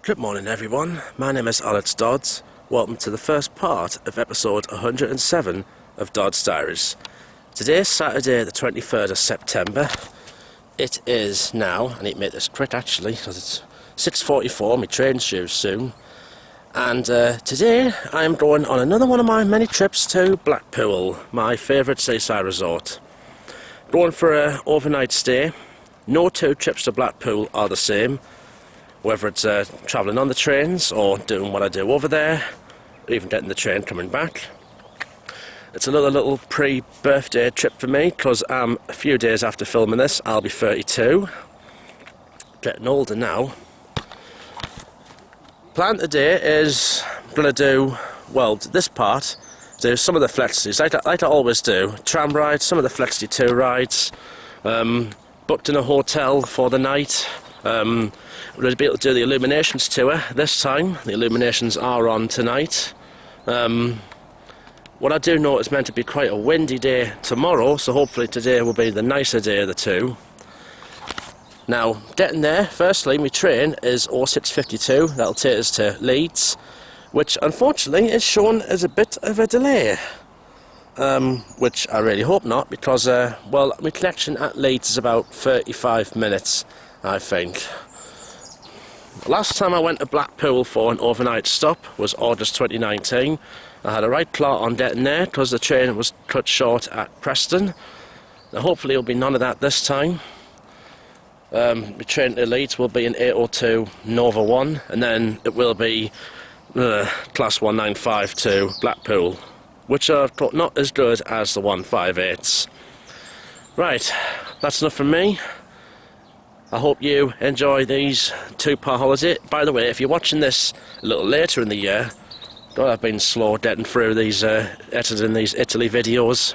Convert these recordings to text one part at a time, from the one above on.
Good morning everyone, my name is Dodds. Welcome to the first part of episode 107 of Dodds Diaries. Today is Saturday the 23rd of September. It is now, I need to make this quick actually because it's 6:44, my train's due soon. And today I am going on another one of my many trips to Blackpool, my favourite seaside resort. Going for an overnight stay. No two trips to Blackpool are the same. Whether it's travelling on the trains or doing what I do over there, or even getting the train coming back. It's another little pre-birthday trip for me because a few days after filming this I'll be 32. Getting older now. Plan today is going to do, well, this part, do some of the flexities, like I always do. Tram rides, some of the Flexi 2 rides, booked in a hotel for the night. We'll be able to do the illuminations tour this time. The illuminations are on tonight. What I do know it's meant to be quite a windy day tomorrow, so hopefully today will be the nicer day of the two. Now, getting there, firstly, my train is 0652. That'll take us to Leeds, which unfortunately is shown as a bit of a delay. Which I really hope not, because, well, my connection at Leeds is about 35 minutes, I think. Last time I went to Blackpool for an overnight stop was August 2019. I had a right plot on getting there because the train was cut short at Preston. Now hopefully it'll be none of that this time. The train to Leeds will be an 802 Nova 1, and then it will be Class 195 to Blackpool, which are not as good as the 158s. Right, that's enough from me. I hope you enjoy these two-part holiday. By the way, if you're watching this a little later in the year, God, I've been slow getting through these, editing these Italy videos.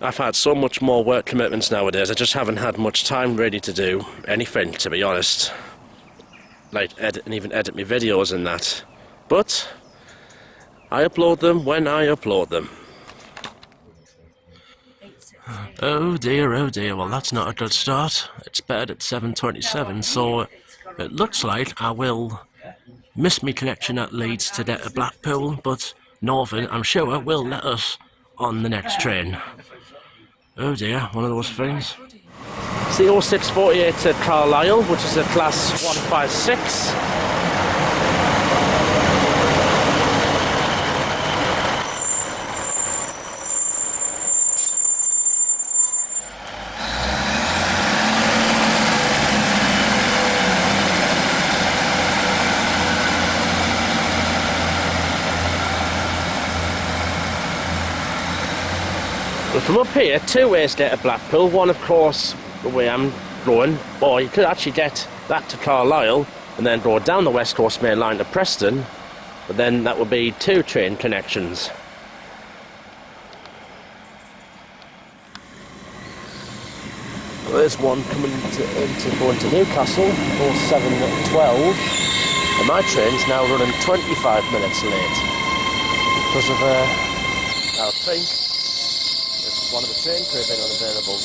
I've had so much more work commitments nowadays, I just haven't had much time really to do anything, to be honest. Like edit and even edit my videos and that. But I upload them when I upload them. Oh dear, well that's not a good start. It's bed at 7:27, so it looks like I will miss my connection at Leeds to get to Blackpool, but Northern, I'm sure, will let us on the next train. Oh dear, one of those things. It's the 0648 to Carlisle, which is a class 156. From up here, two ways to get to Blackpool. One, of course, the way I'm going, or you could actually get that to Carlisle and then go down the West Coast Main Line to Preston, but then that would be two train connections. Well, there's one coming going to Newcastle, 0712, and my train's now running 25 minutes late because of, I think, one of the train crew being unavailable.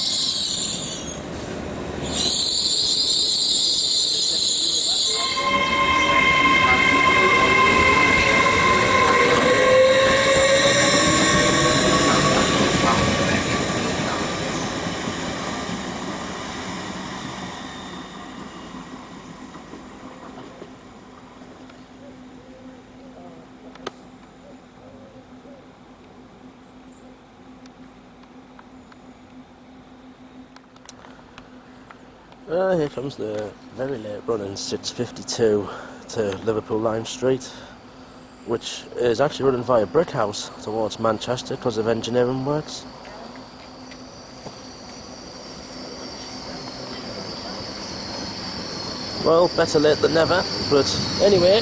Here comes the very late running 6:52 to Liverpool Lime Street, which is actually running via Brickhouse towards Manchester because of engineering works. Well, better late than never, but anyway.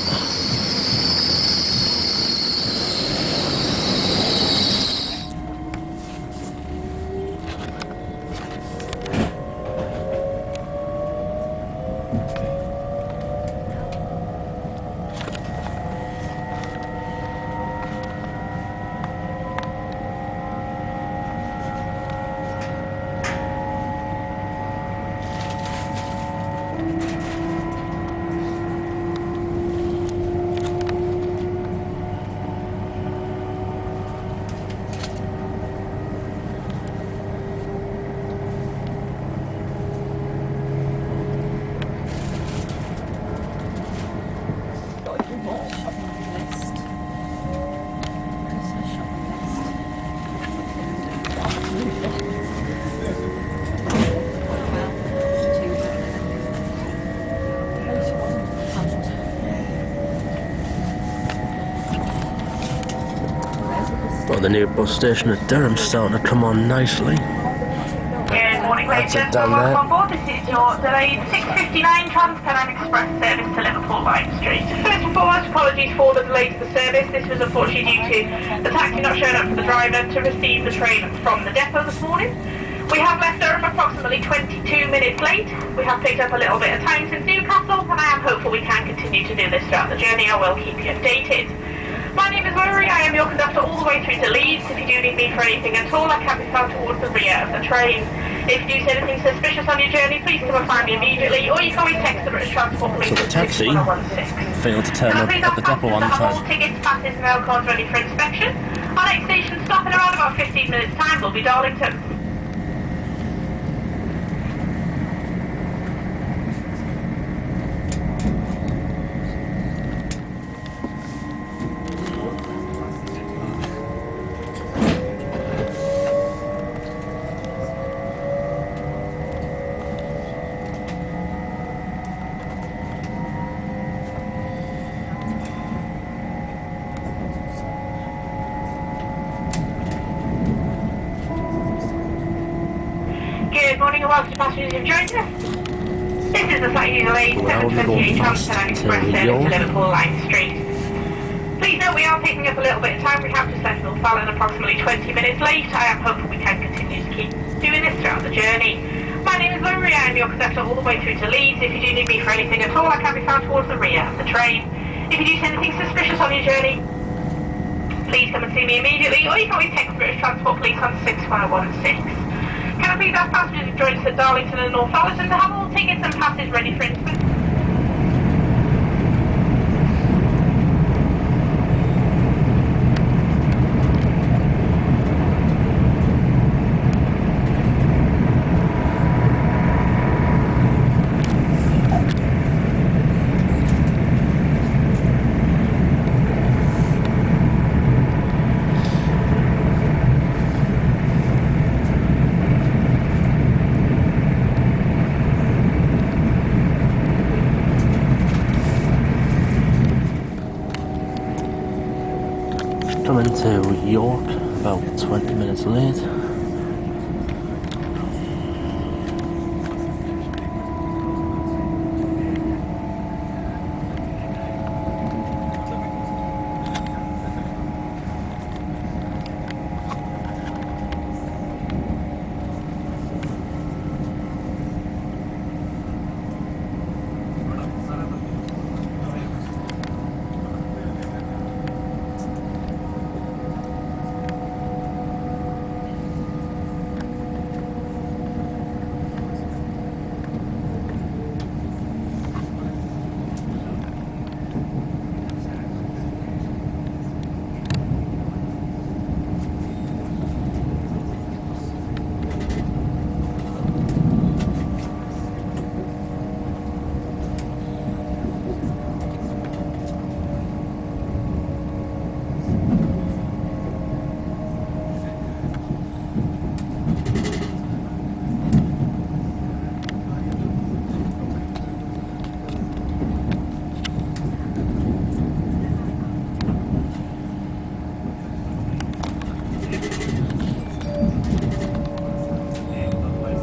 Well, the new bus station at Durham's starting to come on nicely. Good morning, ladies and down gentlemen. there. Welcome on board. This is your delayed 6:59 Trans-Pennine Express service to Liverpool Line Street. First and foremost, apologies for the delay to the service. This was unfortunately due to the taxi not showing up for the driver to receive the train from the depot this morning. We have left Durham approximately 22 minutes late. We have picked up a little bit of time since Newcastle, and I am hopeful we can continue to do this throughout the journey. I will keep you updated. My name is Rory, I am your conductor all the way through to Leeds. If you do need me for anything at all, I can be found towards the rear of the train. If you do see anything suspicious on your journey, please come and find me immediately, or you can always text the British Transport Police. So the taxi failed to turn up at the depot on time. All tickets, passes and mail cards ready for inspection. Our next station stop in around about 15 minutes time will be Darlington. Good morning and welcome to passengers who've joined us. This is the slightly delayed 7:28 Trans-Pennine Express service to Liverpool Line Street. Please note we are taking up a little bit of time. We have just left North Fallon approximately 20 minutes late. I am hopeful we can continue to keep doing this throughout the journey. My name is Rory, I am your conductor all the way through to Leeds. If you do need me for anything at all, I can be found towards the rear of the train. If you do see anything suspicious on your journey, please come and see me immediately, or you can always text British Transport Police on 65116. Can I please ask passengers who joined us at Darlington and Northallerton to have all tickets and passes ready for inspection? Coming to York, about 20 minutes late.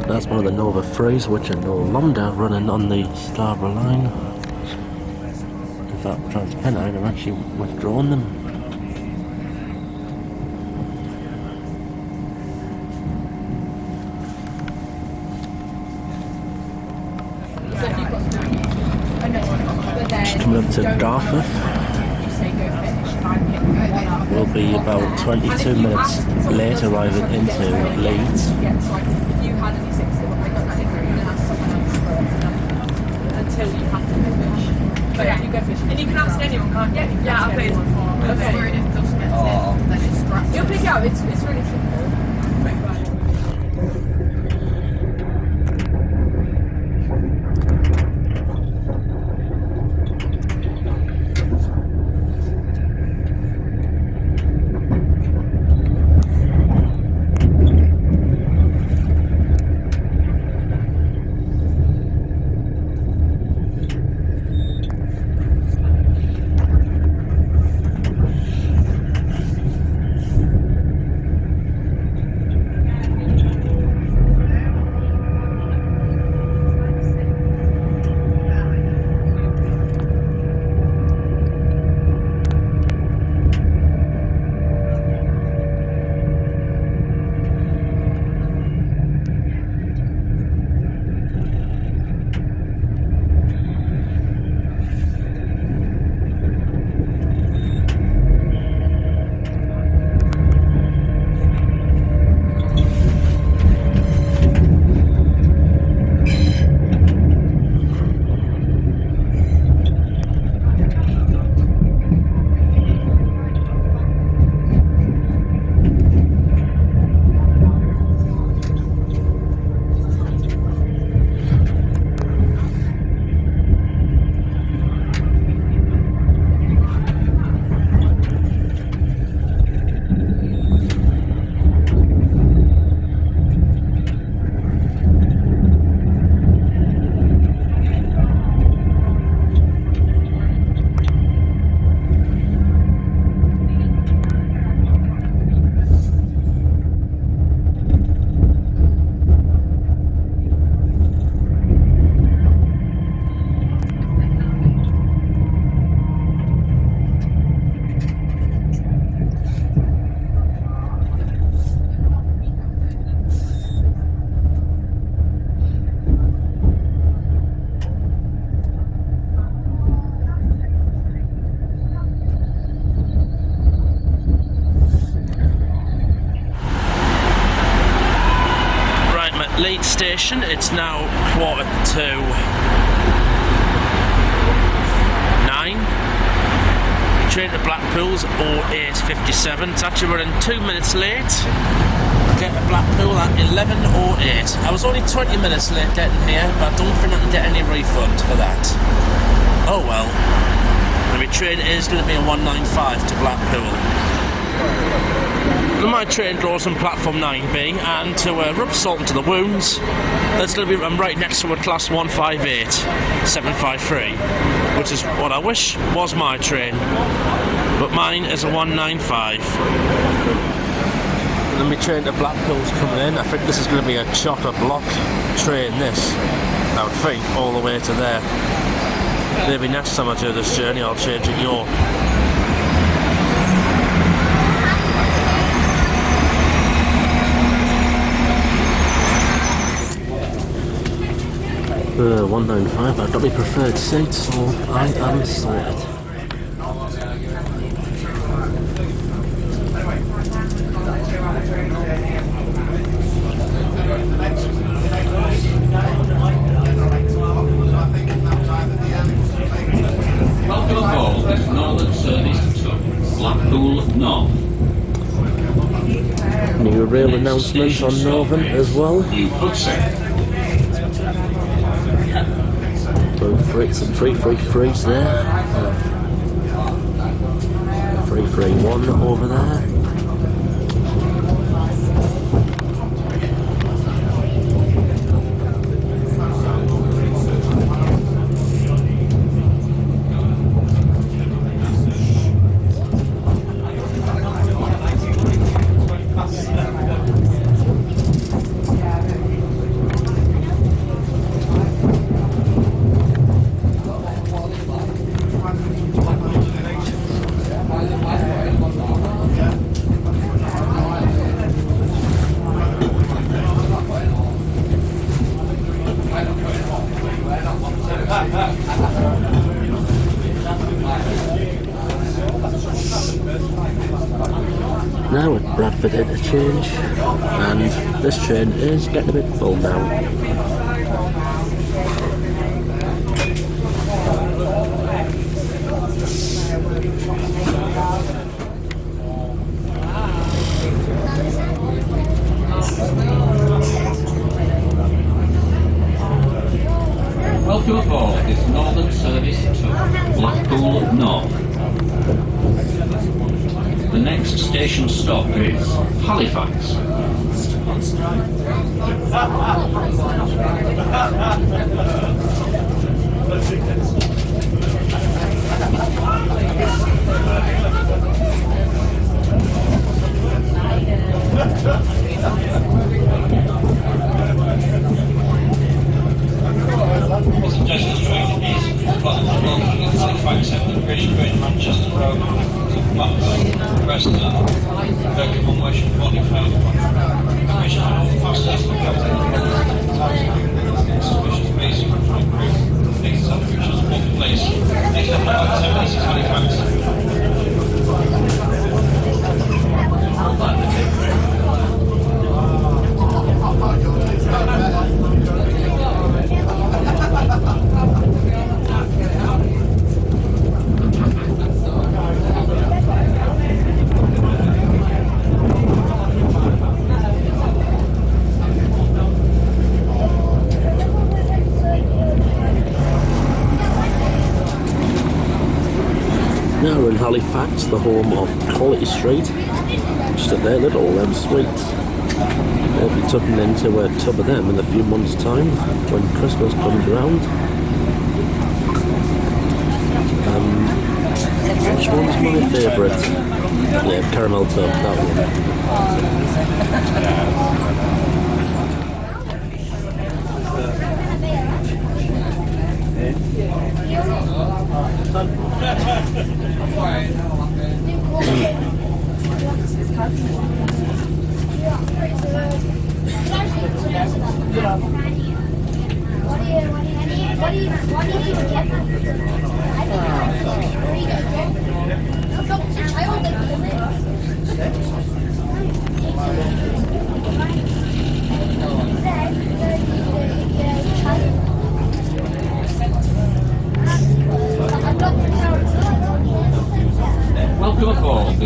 That's one of the Nova Freys, which are no longer running on the Scarborough line. In fact, Trans-Pennine have actually withdrawn them. Just coming up to Dartmouth. We'll be about 22 minutes late arriving into Leeds. Until you have to go fish. But yeah, you go fishing. And you can ask anyone, can't you? Yeah, I've played one for. Okay. Where it just gets in, then it's scratched. You'll pick it up, it's really simple. Seaside station. It's now 9:15. Train to Blackpool's 08:57. It's actually running 2 minutes late. Get to Blackpool at 11:08. I was only 20 minutes late getting here, but I don't think I can get any refund for that. Oh well. And my train is going to be a 195 to Blackpool. My train goes on platform 9B, and to rub salt into the wounds, I'm right next to a class 158 753, which is what I wish was my train, but mine is a 195. And then my train to Blackpool's coming in. I think this is going to be a chocker block train, this, I would think, all the way to there. Maybe next time I do this journey I'll change at York. 195, I've got my preferred seat, so I am sorted. Welcome aboard this Northern service to Blackpool North. New rail announcements on Northern as well. Some free frees there. 331 over there. Now at Bradford Interchange, and this train is getting a bit full now. Welcome aboard this Northern service to Blackpool North. The next station stop is Halifax. Halifax at the British Great Manchester Road to Blackpool, Preston, Commemoration 45, Commission fastest suspicious base from front group, next up which is one place, next up about 76 Halifax. Now we're in Halifax, the home of Quality Street. Just at their little sweets. They'll be tucking into a tub of them in a few months' time when Christmas comes around. Which one's my favourite? Yeah, caramel tub, that one.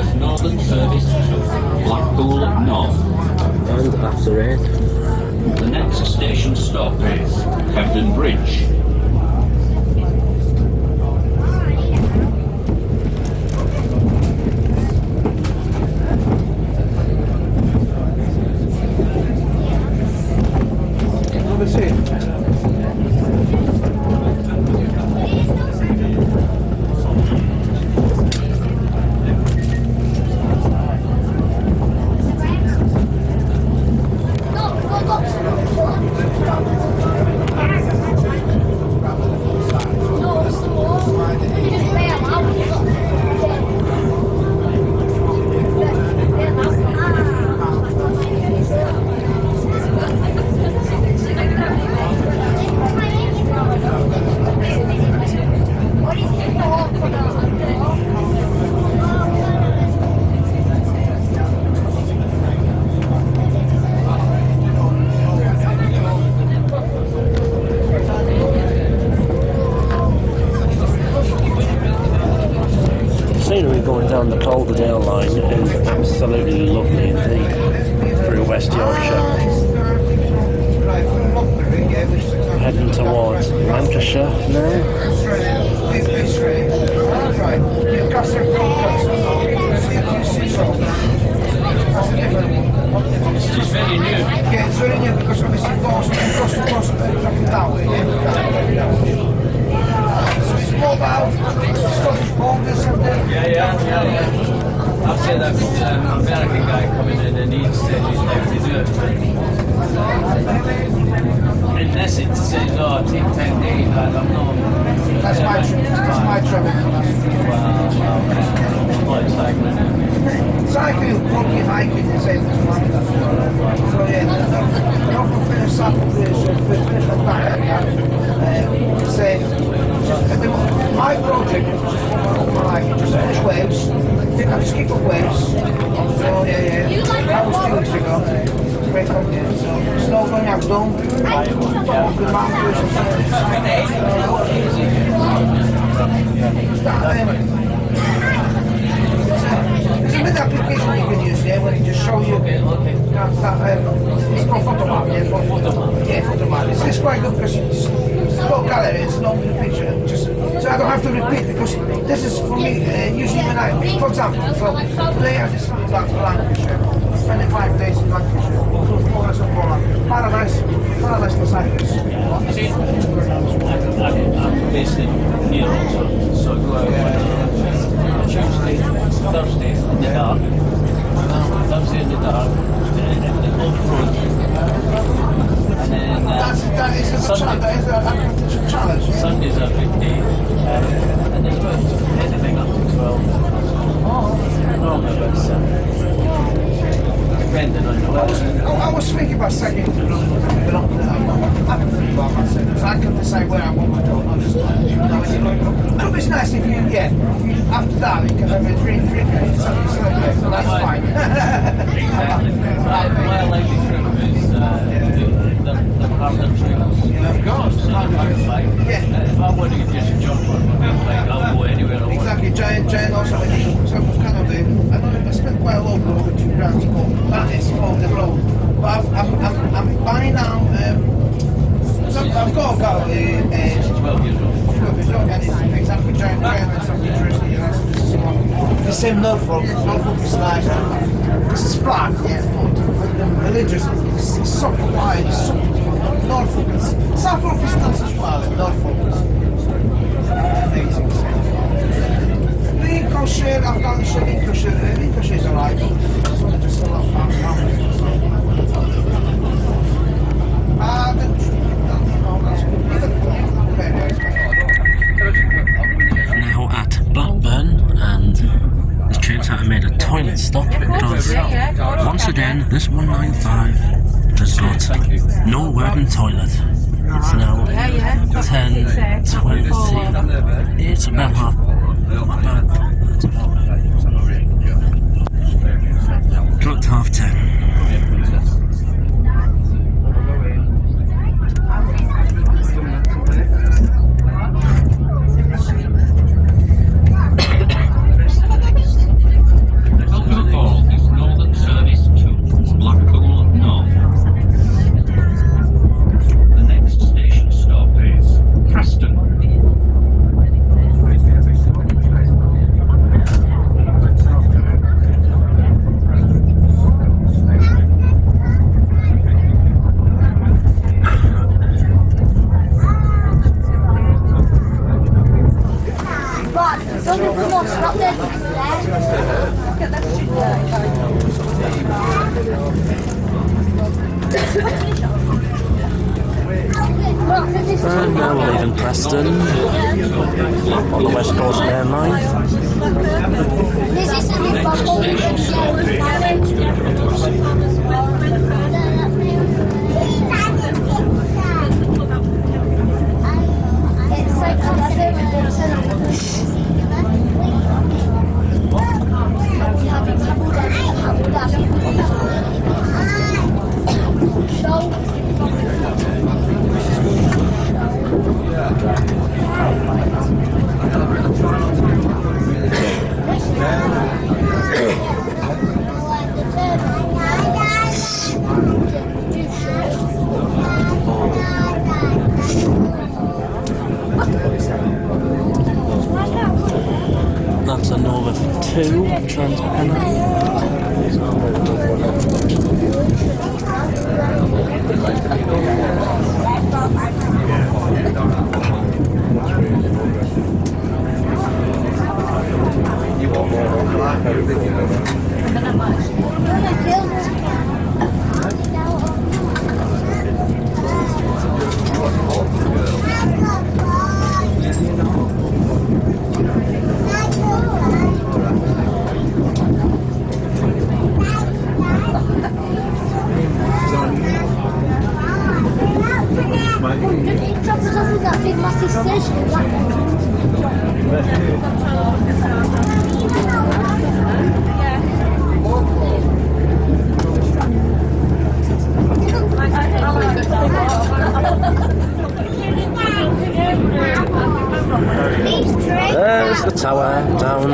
first northern service to Blackpool North. And after rain. The next station stop is Hebden Bridge. Scenery going down the Calderdale line is absolutely lovely indeed through West Yorkshire. Heading towards Lancashire now. It's very new. Yeah, it's very new because obviously across the coast that way. So it's mobile, Scottish borders and Yeah. I've said that with an American guy coming in and he said he'd like to do it. In essence, he says, oh, take 10 days, I'm not. that's my trouble. Well, it's like, Cycling, walking, hiking, the same as one. So yeah, the often finish cycle finish on that area. Say, my project is just my life, just push waves, I just keep up waves. So yeah, that was 2 weeks ago. Great company. So snow going out done, good mountains and there's another application you can use there where it just show you it's called Photomap, Photomap. It's quite good because it's got gallery, it's not in the picture, so I don't have to repeat because this is for me, usually when for example, today I just went back to Lancashire, spending 5 days in Lancashire, paradise for cyclists. I'm based in here also, so I go out Tuesday, Thursday in the dark, Thursday in the dark, and off-road. And then That is a challenge. Sunday's a big day, and there's about anything up to 12. Normally about 7. Depending on the weather. I was thinking about second, but I'm happy about myself because I can decide where I want my dog. But it's nice if you after that you can have a drink, so that's fine. Exactly. What I like the crew is the partner trails. Of course. So if I want to just jump on one bike, I'll go anywhere I want. Exactly, giant also. So kind of I spent quite a lot over £2,000 for that is for the road. But I'm buying now. I've got a 12 years old. and it's exactly giant and something interesting. The same Norfolk is nice. This is flat, religious. It's so wide, so Norfolk is Suffolk is not as well. Norfolk is amazing. Lincolnshire, I've done Lincolnshire is alright. Just a lot of fun. Now at Blackburn, and the trains have made a toilet stop because once again this 195 has got no working toilet. It's now 10:20. It's about half. About 10:30. in Preston on the West Coast Main Line. That's a Nova 2 trams There's the tower down.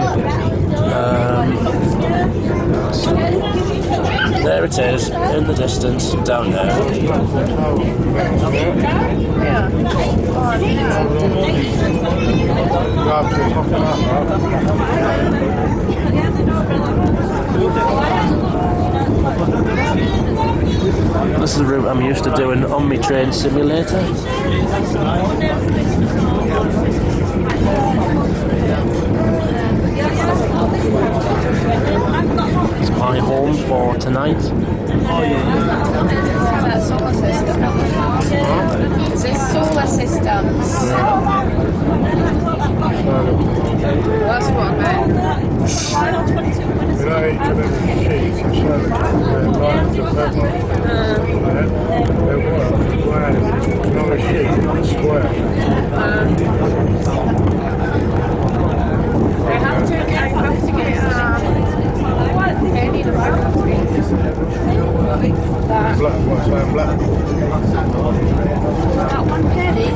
There it is in the distance down there. This is the route I'm used to doing on my train simulator. It's my home for tonight. That's solar system. Is this solar systems? That's what I meant. I have to get that one penny.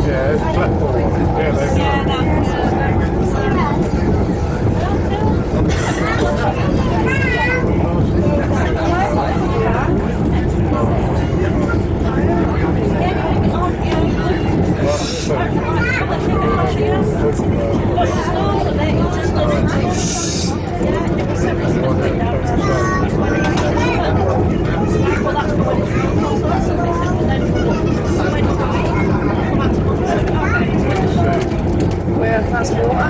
Yeah, it's Blackpool. Where that's water.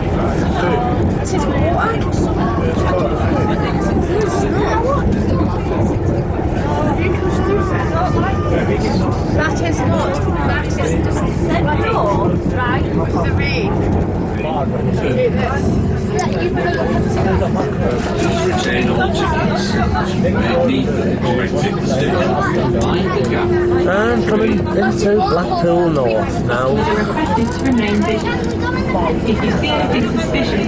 This is water. That is not. That is just right. The rain. Retain all tickets. Need the correct tickets to mind the gap. And coming into Blackpool North now. Requested to remain vigilant. If you see anything suspicious,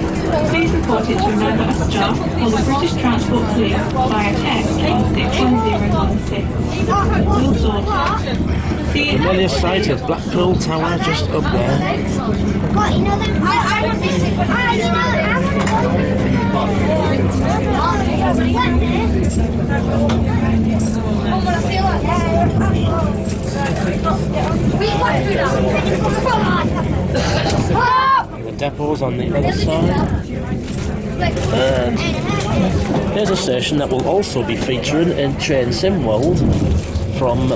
please report it to a member of staff or the British Transport Police via text on 61016. All sorted. See you Familiar sight of Blackpool Tower just up there. What, you know them? I want this. You know, I The depot's on the other side. And here's a station that will also be featuring in Train Sim World from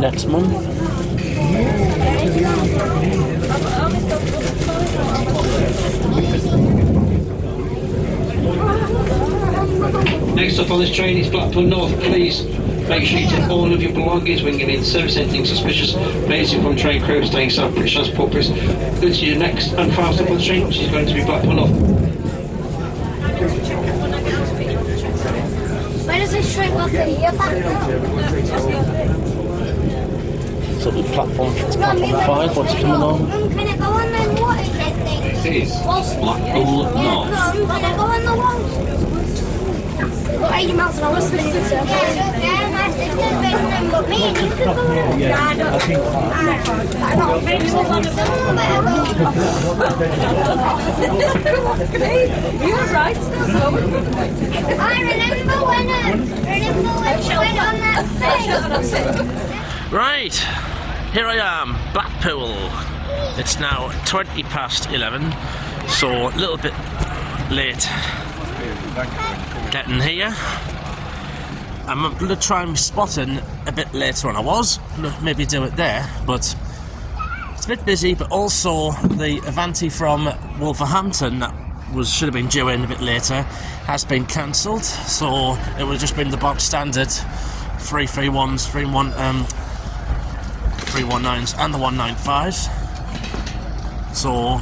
next month. Next up on this train is Blackpool North. Please Make sure you take all of your belongings when getting in service, anything suspicious, basic from train crew, staying south, British Transport Police. Go to your next and final stop on the train, which is going to be Blackpool I. Where does this train go from here back? So the platform, it's platform 5, what's coming on? Can I go on the water thing? This is Blackpool North. Can I go on the walls? 80 miles an hour listening to it. Yeah, my sister's been but me and you could go on. Yeah, I don't think You were right. I remember when I went on that thing. Right, here I am, Blackpool. It's now 20 past 11, so a little bit late getting here. I'm going to try and spot in a bit later on. I was going to maybe do it there, but it's a bit busy. But also the Avanti from Wolverhampton that should have been due in a bit later has been cancelled, so it would have just been the bog standard 331s, 319s and the 195s. So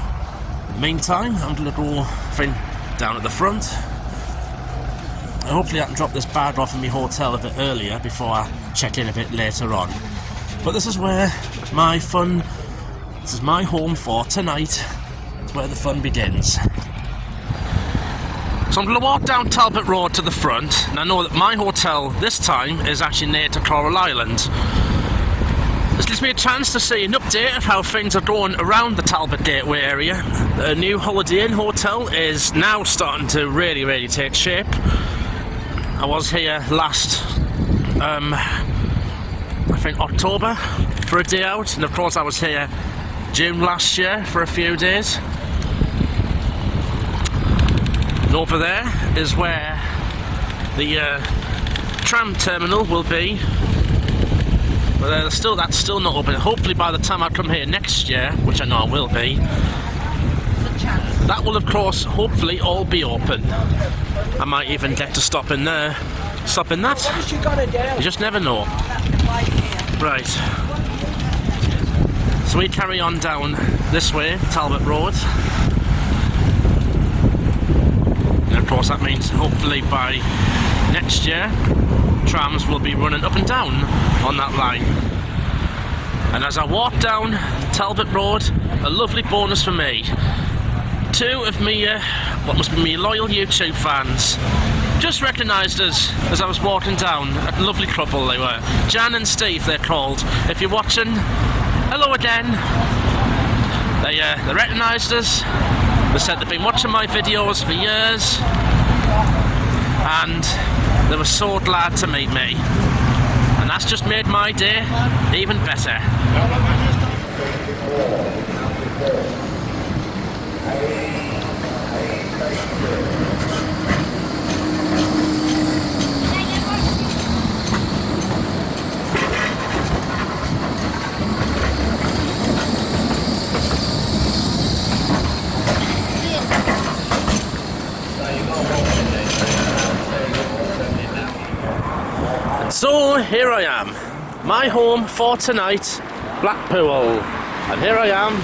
meantime, I'm going to go down at the front. Hopefully I can drop this bag off in my hotel a bit earlier before I check in a bit later on. But this is where this is my home for tonight. It's where the fun begins. So I'm going to walk down Talbot Road to the front, and I know that my hotel this time is actually near to Coral Island. This gives me a chance to see an update of how things are going around the Talbot Gateway area. The new Holiday Inn hotel is now starting to really take shape. I was here last, I think October for a day out, and of course I was here June last year for a few days. And over there is where the tram terminal will be. But that's still not open. Hopefully by the time I come here next year, which I know I will be, that will of course hopefully all be open. I might even get to stop in there, stop in that. You just never know. Right. So we carry on down this way, Talbot Road. And of course that means hopefully by next year, trams will be running up and down on that line. And as I walk down Talbot Road, a lovely bonus for me. Two of me, what must be me loyal YouTube fans, just recognised us as I was walking down. A lovely couple they were. Jan and Steve they're called. If you're watching, hello again. They recognised us. They said they've been watching my videos for years. And they were so glad to meet me. And that's just made my day even better. So here I am, my home for tonight, Blackpool, and here I am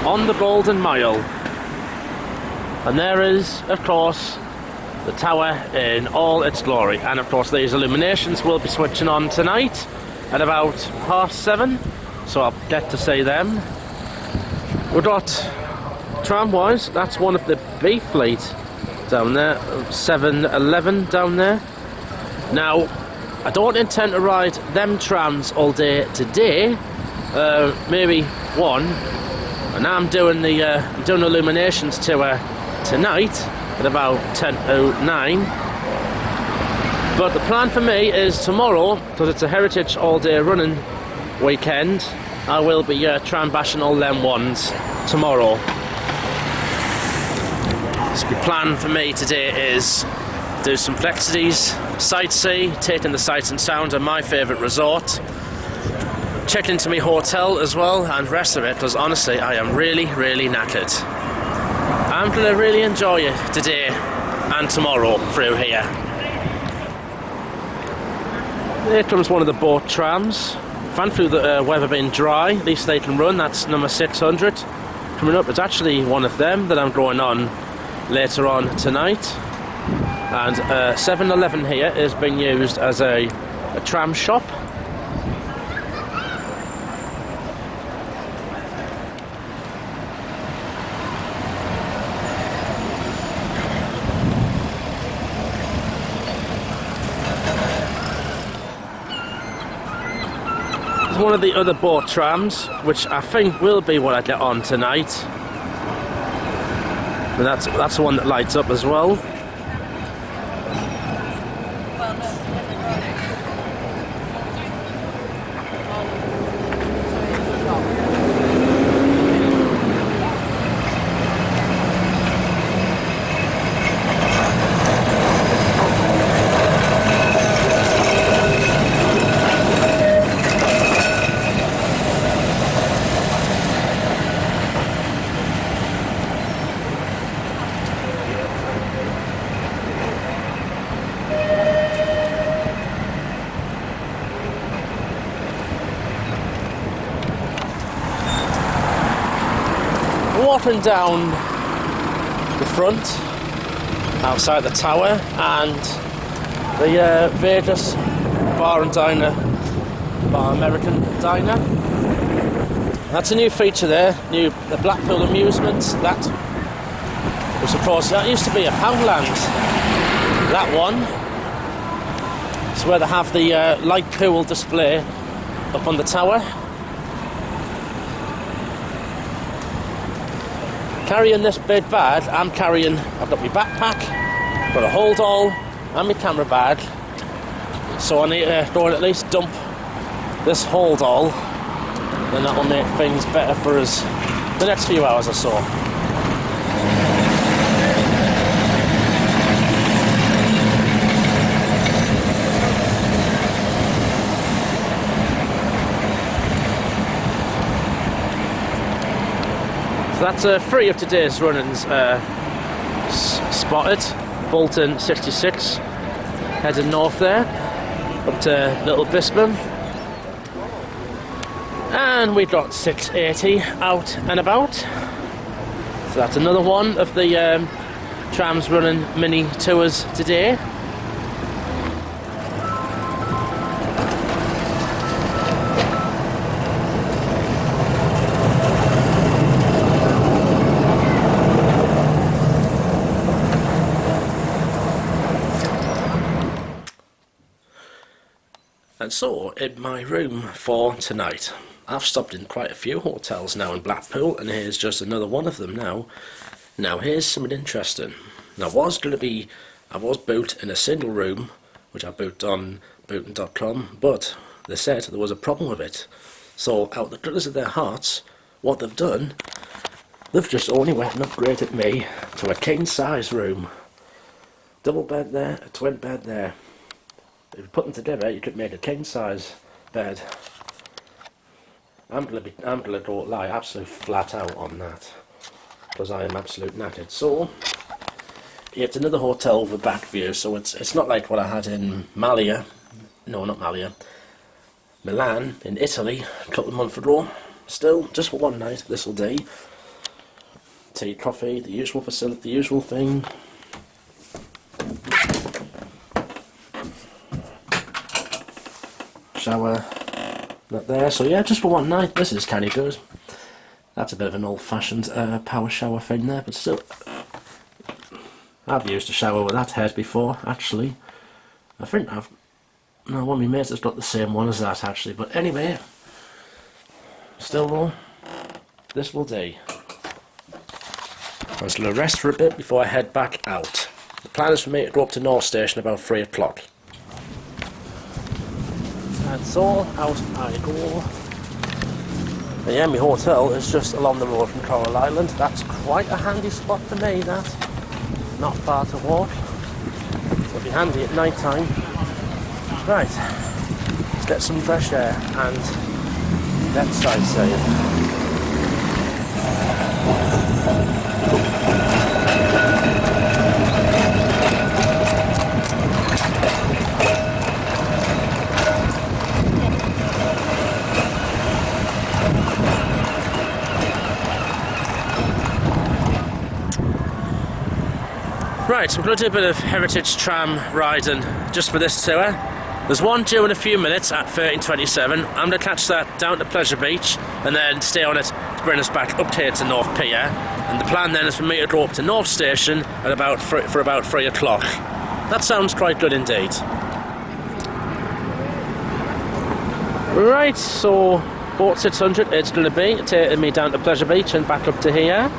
on the Golden Mile, and there is of course the tower in all its glory, and of course these illuminations will be switching on tonight at about 7:30, so I'll get to see them. We've got tramwise, that's one of the B fleet down there, 711 down there. Now I don't intend to ride them trams all day today, maybe one, and I'm doing the illuminations tour tonight at about 10:09. But the plan for me is tomorrow, because it's a heritage all day running weekend, I will be tram bashing all them ones tomorrow. So the plan for me today is do some flexities, sightsee, taking the sights and sounds of my favourite resort, check into my hotel as well, and rest of it, because honestly I am really knackered. I'm going to really enjoy it today and tomorrow through here. Here comes one of the boat trams. Thankfully the weather being dry, at least they can run. That's number 600. Coming up, it's actually one of them that I'm going on later on tonight. And 7-Eleven here is being used as a tram shop. One of the other boat trams, which I think will be what I get on tonight. And that's the one that lights up as well. Walking down the front outside the tower and the Vegas bar and diner, bar American diner. That's a new feature there, the Blackpool amusements. That was, of course, that used to be a Poundland. That one. It's where they have the light pool display up on the tower. Carrying this big bag, I've got my backpack, got a hold all and my camera bag, so I need to go and at least dump this hold all, and that will make things better for us the next few hours or so. That's 3 of today's runnings spotted. Bolton 66, heading north there, up to Little Bisping. And we've got 680 out and about. So that's another one of the trams running mini tours today. And so, in my room for tonight, I've stopped in quite a few hotels now in Blackpool, and here's just another one of them now. Now, here's something interesting. Now, I was booked in a single room, which I booked on booking.com, but they said there was a problem with it. So, out of the goodness of their hearts, what they've done, they've just only went and upgraded me to a king-size room. Double bed there, a twin bed there. If you put them together, you could make a king-size bed. I'm gonna go lie absolutely flat out on that, because I am absolute knackered. So yeah, it's another hotel with a back view, so it's not like what I had in Malia. No, not Malia. Milan in Italy a couple of months ago. Still, just for one night, this will do. Tea, coffee, the usual facility, the usual thing. Shower, not there. So yeah, just for one night, this is kind of good. That's a bit of an old-fashioned power shower thing there, but still, I've used a shower with that head before. Actually, I think one of my mates has got the same one as that actually. But anyway, still though, this will do. I'm just going to rest for a bit before I head back out. The plan is for me to go up to North Station about 3 o'clock. And so, out I go. And yeah, my hotel is just along the road from Coral Island. That's quite a handy spot for me, that. Not far to walk. It'll be handy at night time. Right, let's get some fresh air and let's sightseeing. Right, so we're going to do a bit of heritage tram riding just for this tour. There's one due in a few minutes at 13:27. I'm going to catch that down to Pleasure Beach and then stay on it to bring us back up here to North Pier. And the plan then is for me to go up to North Station at for about 3 o'clock. That sounds quite good indeed. Right, so boat 600 it's going to be taking me down to Pleasure Beach and back up to here.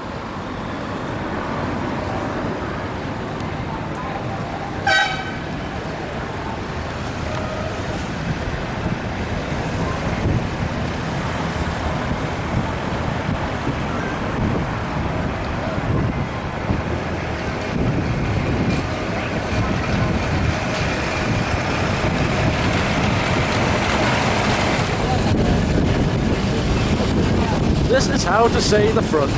This is how to see the front.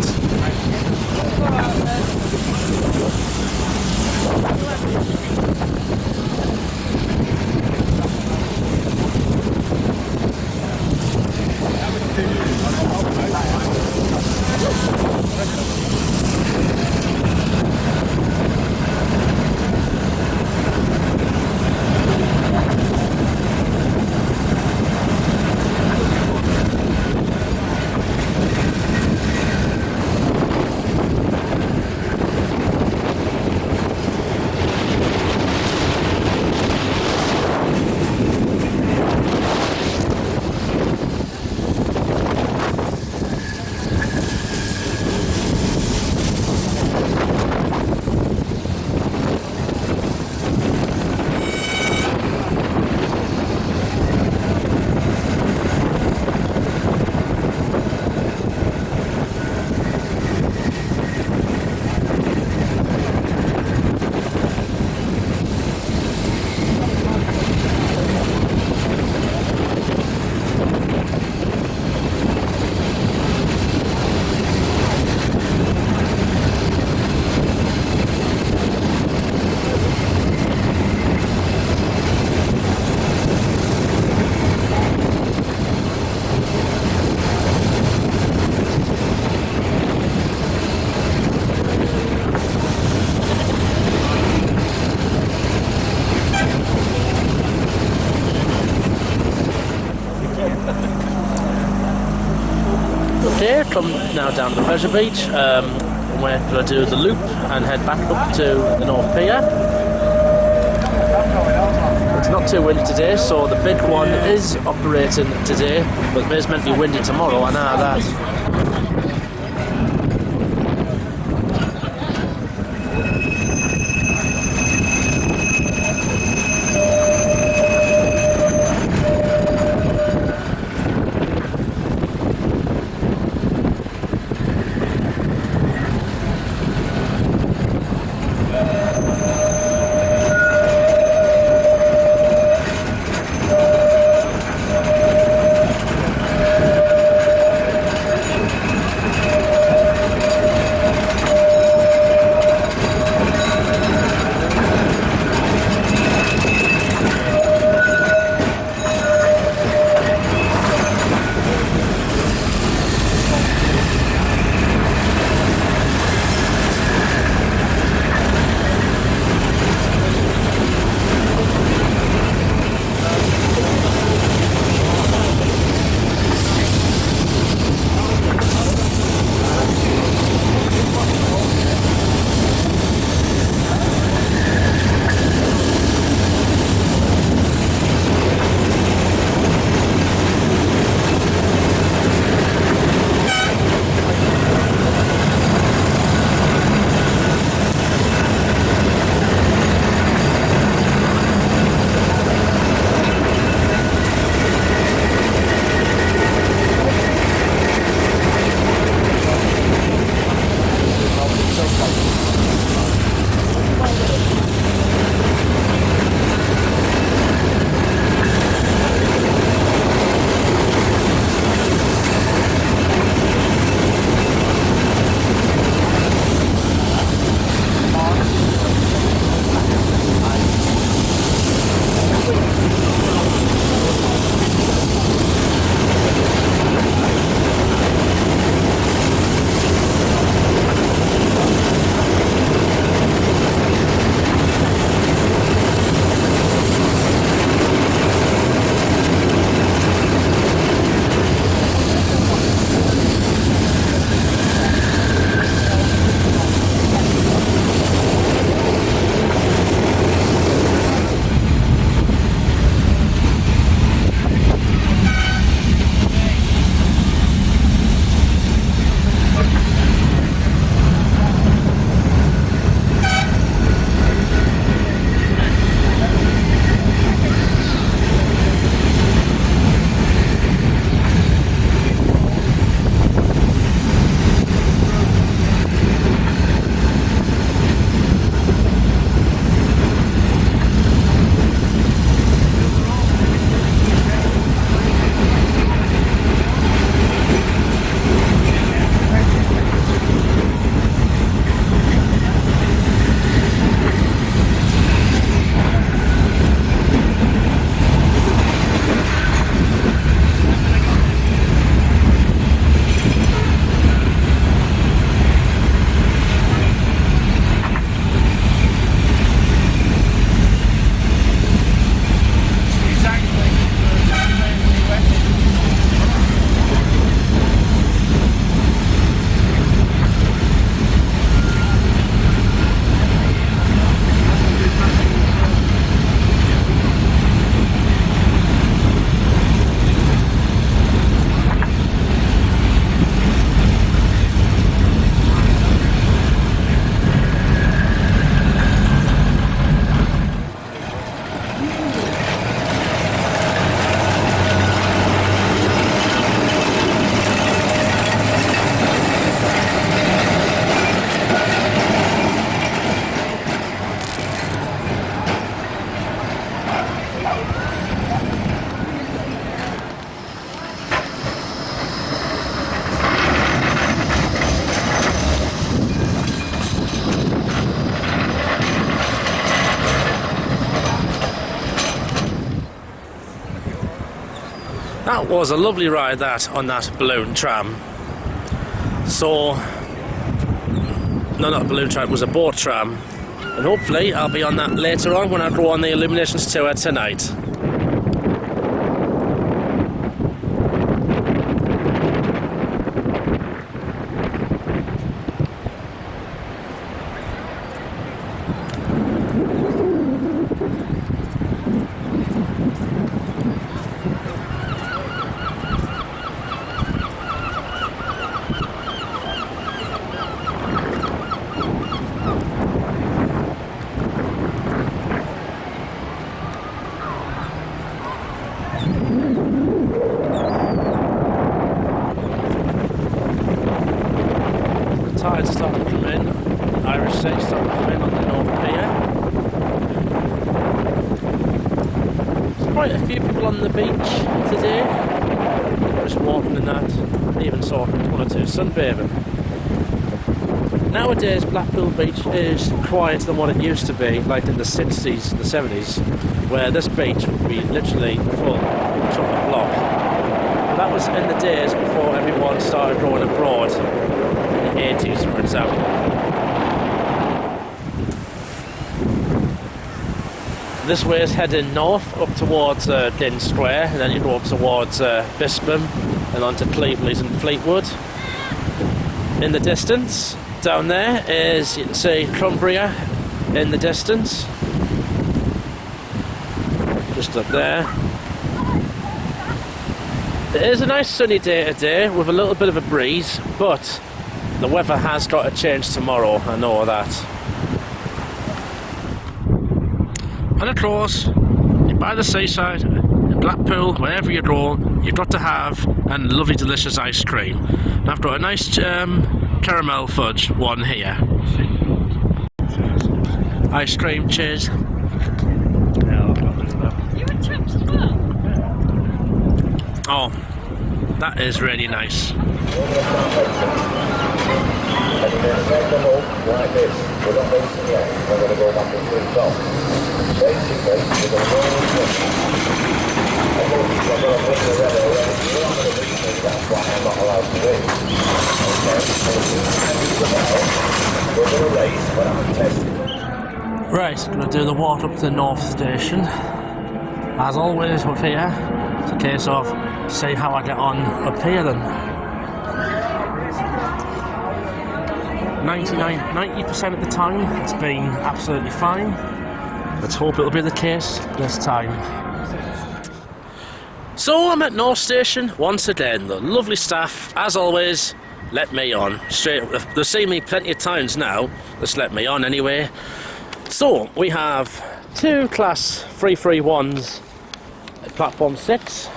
Okay, come now down to the Pleasure Beach. We're going to do the loop and head back up to the North Pier. It's not too windy today, so the big one is operating today, but it's meant to be windy tomorrow, I know that. That was a lovely ride, that, on that balloon tram. So, no, not a balloon tram, it was a boat tram. And hopefully I'll be on that later on when I go on the Illuminations tour tonight. Tide's starting to come in. Irish Sea's starting to come in on the North Pier. There's quite a few people on the beach today. Just walking and that. Even saw one or two sunbathing. Nowadays Blackpool Beach is quieter than what it used to be, like in the 60s and the 70s, where this beach would be literally full, chock-a-block. But that was in the days before everyone started going abroad. 80s, for example. This way is heading north up towards Din Square, and then you go up towards Bispam and onto Cleveland's and Fleetwood. In the distance, down there is, you can see Cumbria in the distance, just up there. It is a nice sunny day today with a little bit of a breeze, but the weather has got to change tomorrow, I know that. And of course, you're by the seaside, in Blackpool, wherever you go, you've got to have a lovely delicious ice cream. And I've got a nice caramel fudge one here. Ice cream, cheers. You and chips as well? Oh, that is really nice. And you're going to take them up like this. We're not racing yet. We're going to go back into the top. Basically, we're going to go in the and we're going to bring the red away. You're not going to reach me, that's why I'm not allowed to win. Okay? So we're going to race, but I'm testing. Right, I'm going to do the walk up to the North Station. As always up here, it's a case of see how I get on up here then. 90% of the time it's been absolutely fine. Let's hope it'll be the case this time. So I'm at North Station once again. The lovely staff, as always, let me on. Straight, they've seen me plenty of times now. Just let me on anyway. So we have two Class 331s at platform 6.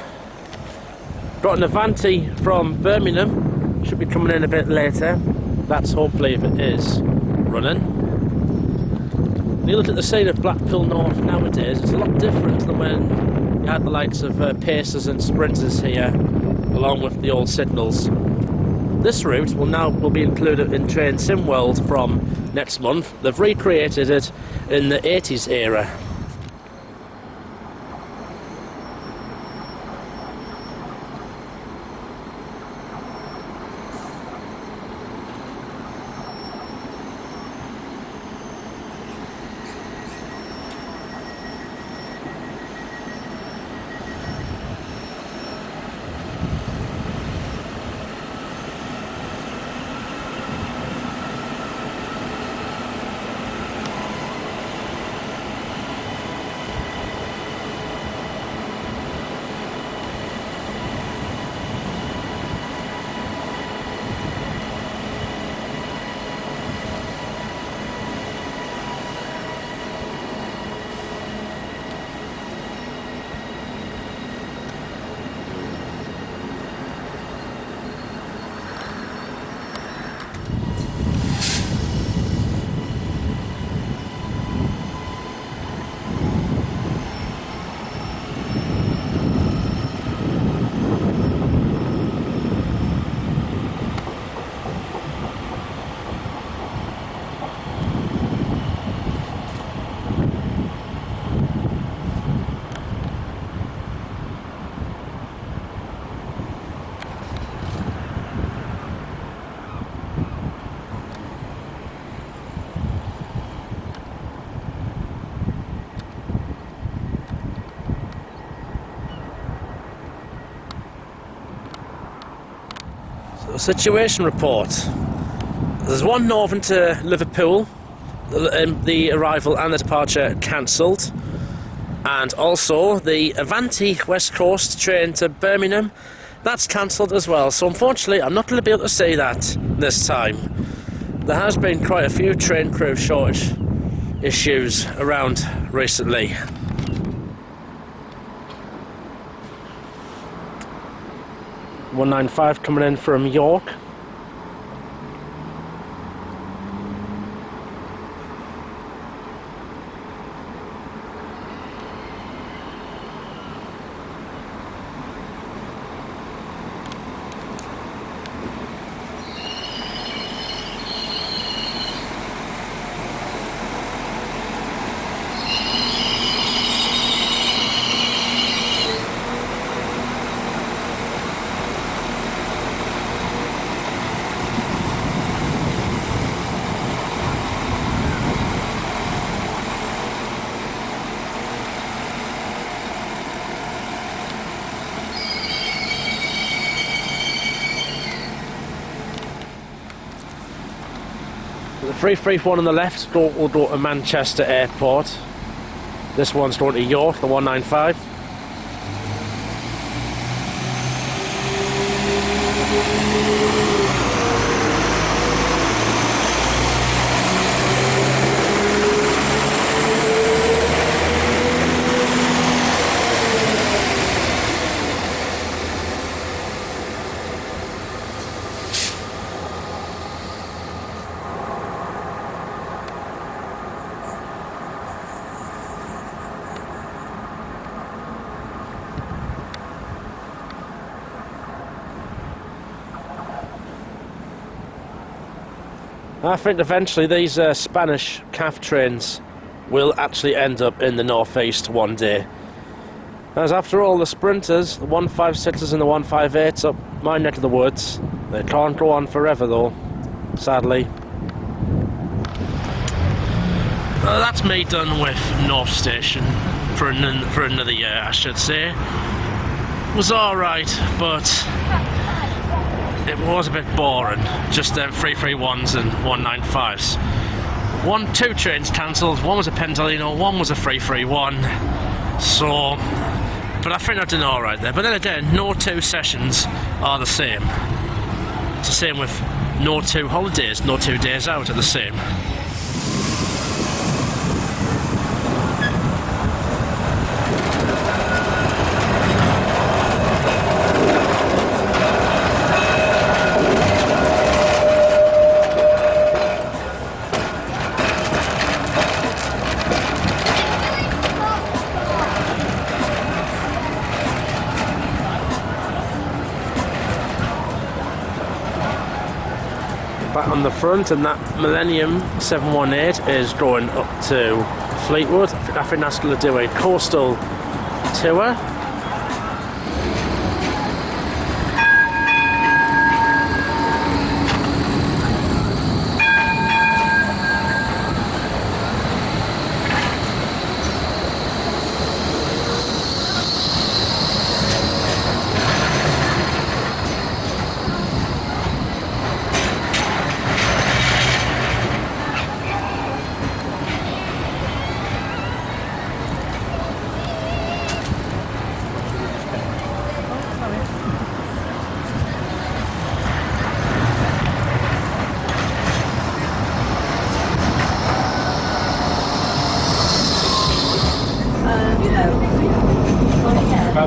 Got an Avanti from Birmingham. Should be coming in a bit later. That's hopefully if it is running. When you look at the scene of Blackpool North nowadays, it's a lot different than when you had the likes of Pacers and Sprinters here, along with the old signals. This route will be included in Train Sim World from next month. They've recreated it in the 80s era. Situation report. There's one northern to Liverpool, the arrival and the departure cancelled, and also the Avanti West Coast train to Birmingham, that's cancelled as well. So unfortunately I'm not going to be able to see that this time. There has been quite a few train crew shortage issues around recently. (195) coming in from York. The 331 on the left will go to Manchester Airport. This one's going to York, the 195. I think eventually these Spanish CAF trains will actually end up in the northeast one day. As after all, the sprinters, the 156s and the 158s up my neck of the woods, they can't go on forever though, sadly. That's me done with North Station for another year, I should say. It was alright, but it was a bit boring, just them 331s and 195s. Two trains cancelled, one was a Pendolino, one was a 331, so, but I think I did alright there. But then again, no two sessions are the same. It's the same with no two holidays, no 2 days out are the same. Back on the front, and that Millennium 718 is going up to Fleetwood. I think that's going to do a coastal tour.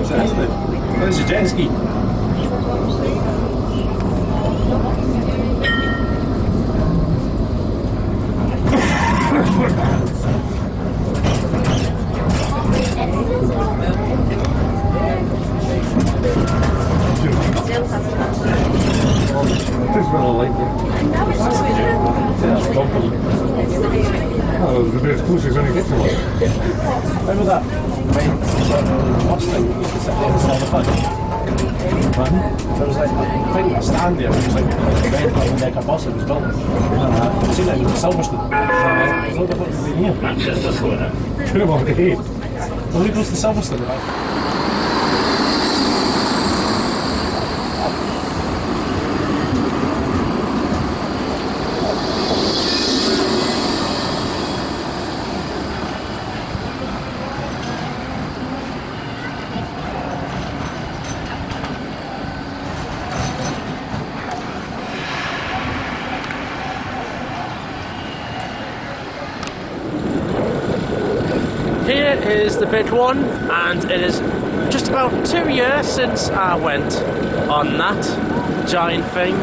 There's a jet ski. Oh, the best close is only get to one. Remember that? Last thing, you used to sit there and smell the fun. There was like, I think a stand there, it was like a red double decker bus that was built. I've seen it, it was a Silverstone. There's no difference between here. Manchester's going out. Put him on the head. Well, who goes to Silverstone? Right? here is the big one, and it is just about 2 years since I went on that giant thing.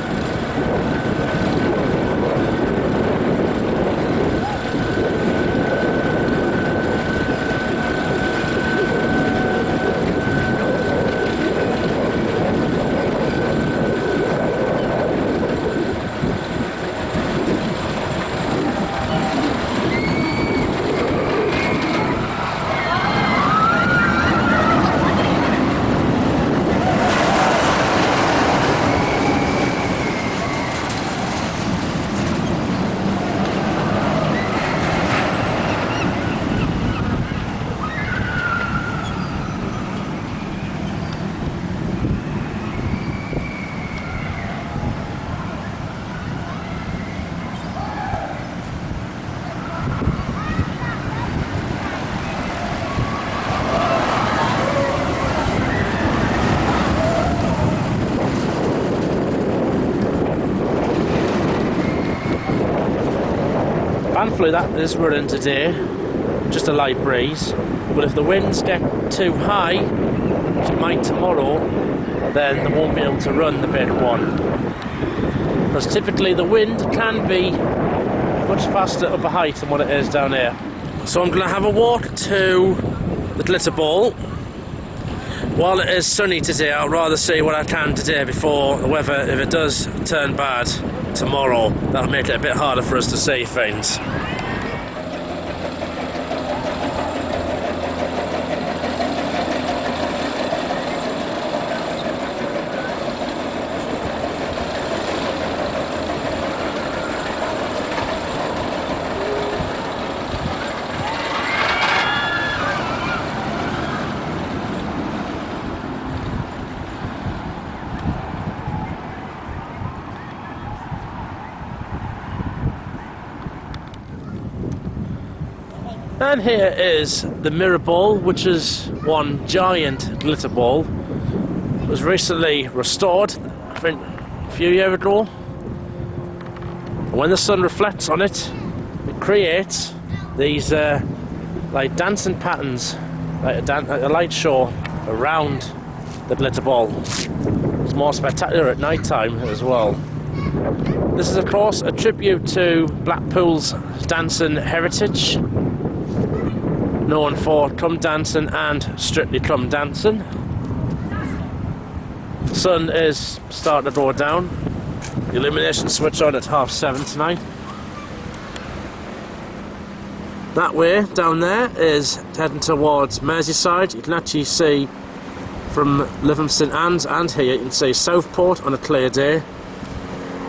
Thankfully that is running today, just a light breeze, but if the winds get too high, which it might tomorrow, then they won't be able to run the big one. Because typically the wind can be much faster up a height than what it is down here. So I'm going to have a walk to the glitter ball. While it is sunny today, I'll rather see what I can today before the weather, if it does turn bad tomorrow, that'll make it a bit harder for us to see things. And here is the mirror ball, which is one giant glitter ball. It was recently restored, I think a few years ago. And when the sun reflects on it, it creates these like dancing patterns, like a light show around the glitter ball. It's more spectacular at night time as well. This is of course a tribute to Blackpool's dancing heritage, known for club dancing and strictly club dancing. The sun is starting to go down. The illuminations switch on at 7:30 tonight. That way down there is heading towards Merseyside. You can actually see from Livingston and here you can see Southport on a clear day,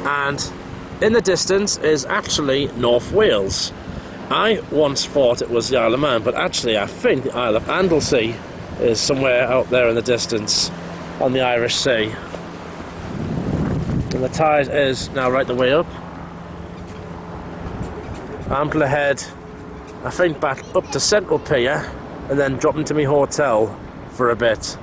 and in the distance is actually North Wales. I once thought it was the Isle of Man, but actually I think the Isle of Anglesey is somewhere out there in the distance on the Irish Sea. And the tide is now right the way up. I'm going to head, I think, back up to Central Pier and then drop into my hotel for a bit.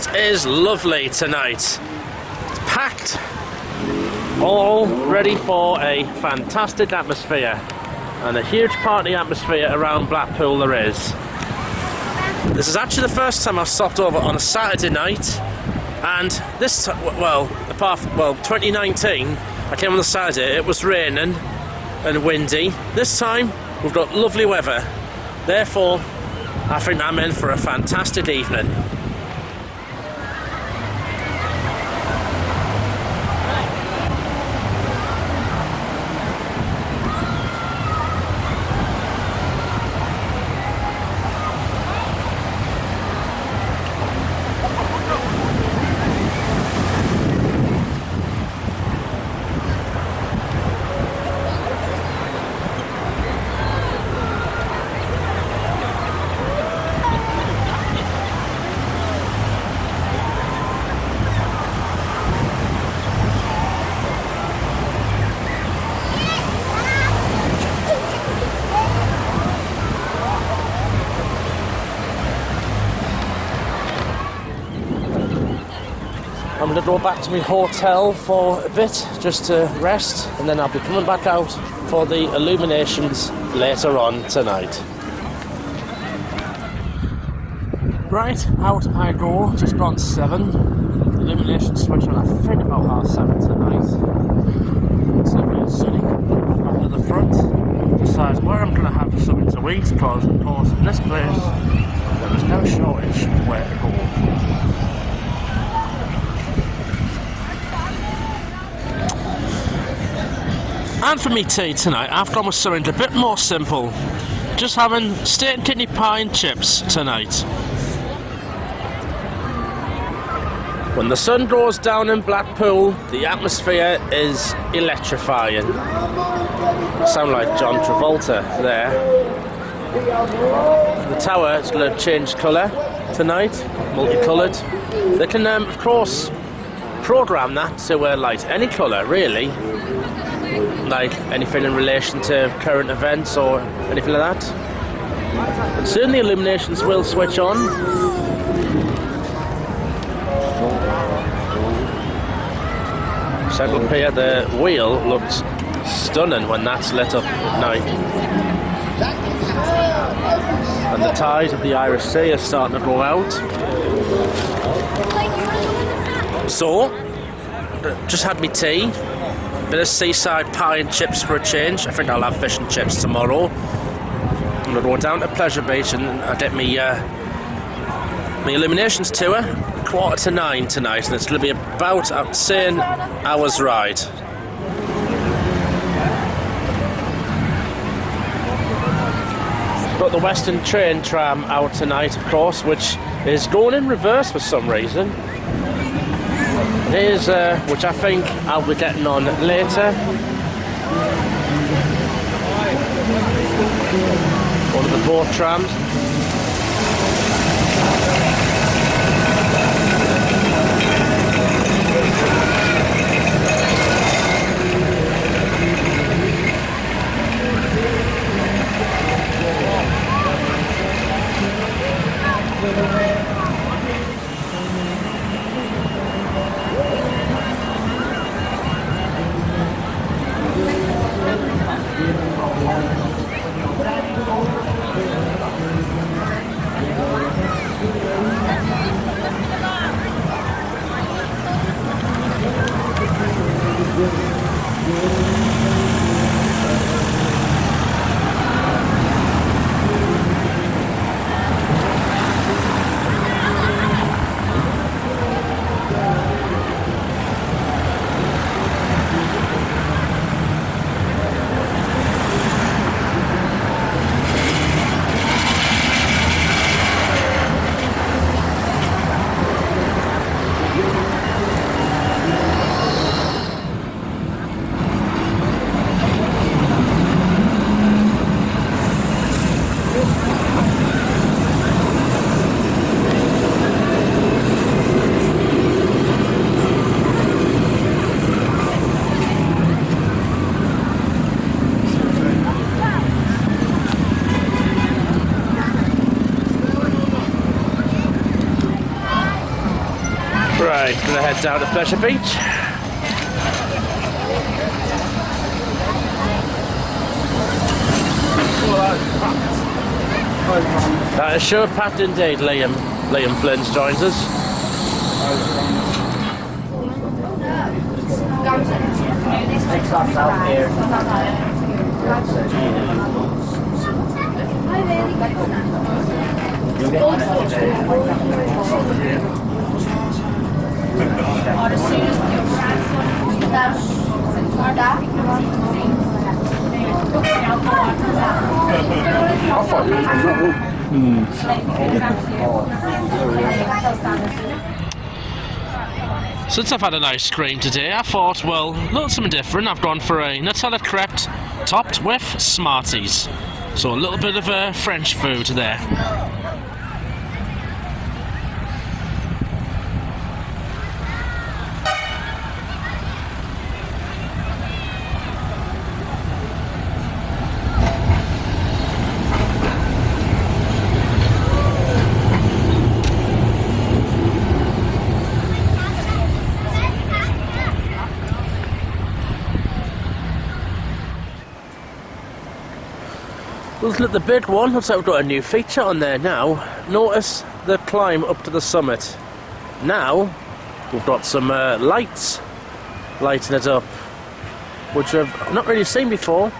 It is lovely tonight. It's packed, all ready for a fantastic atmosphere, and a huge party atmosphere around Blackpool there is. This is actually the first time I've stopped over on a Saturday night, and this time, well, 2019, I came on the Saturday, it was raining and windy. This time, we've got lovely weather. Therefore, I think I'm in for a fantastic evening. I'm going to go back to my hotel for a bit just to rest, and then I'll be coming back out for the illuminations later on tonight. Right, out I go, just gone 7. The illumination switch on, I think about 7:30 tonight. It's lovely and sunny. Back at the front, decides where I'm going to have something to eat, because of course in this place there is no shortage of where to go. And for me tea tonight, I've gone with something a bit more simple. Just having steak and kidney pie and chips tonight. When the sun goes down in Blackpool, the atmosphere is electrifying. I sound like John Travolta there. The tower is going to change colour tonight, multicoloured. They can, of course, program that to light any colour, really. Like anything in relation to current events or anything like that. And soon the illuminations will switch on. So up here, the wheel looks stunning when that's lit up at night. And the tide of the Irish Sea is starting to go out. So, just had me tea. Bit of Seaside pie and chips for a change. I think I'll have fish and chips tomorrow. I'm going to go down to Pleasure Beach and I'll get me my illuminations tour 8:45 tonight, and it's going to be about, I'd say, an hour's ride. Got the Western Train tram out tonight, of course, which is going in reverse for some reason. Here's which I think I'll be getting on later. One of the boat trams. Right, gonna head down to Pleasure Beach. That is sure packed indeed, Liam. Liam Flynn's joins us. Next off out here. Since I've had an ice cream today, I thought, well, a little something different. I've gone for a Nutella crepe topped with Smarties. So a little bit of French food there. Looking at the big one, looks like we've got a new feature on there now. Notice the climb up to the summit. Now, we've got some lights lighting it up, which I've not really seen before.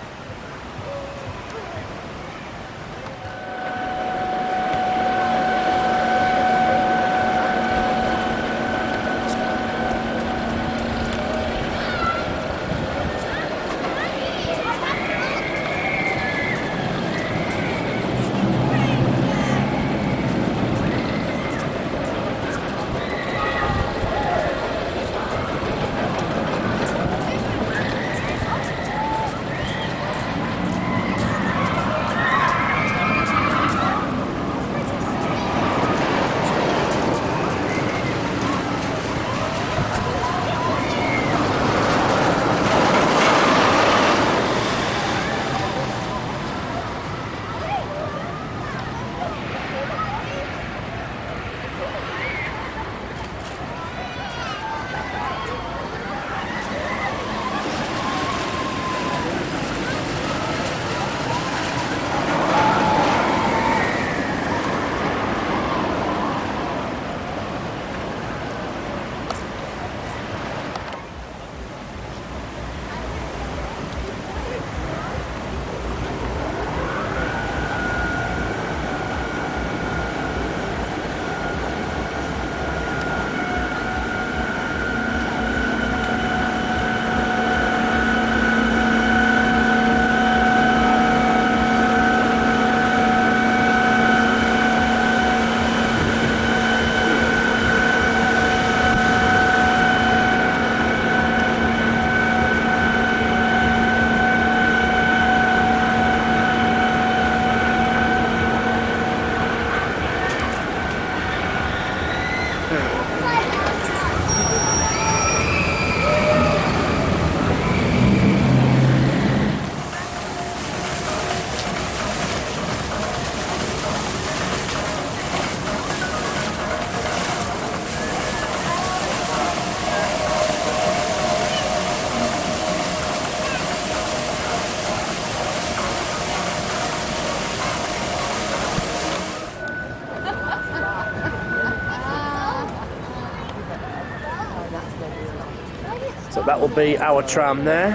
So that will be our tram there.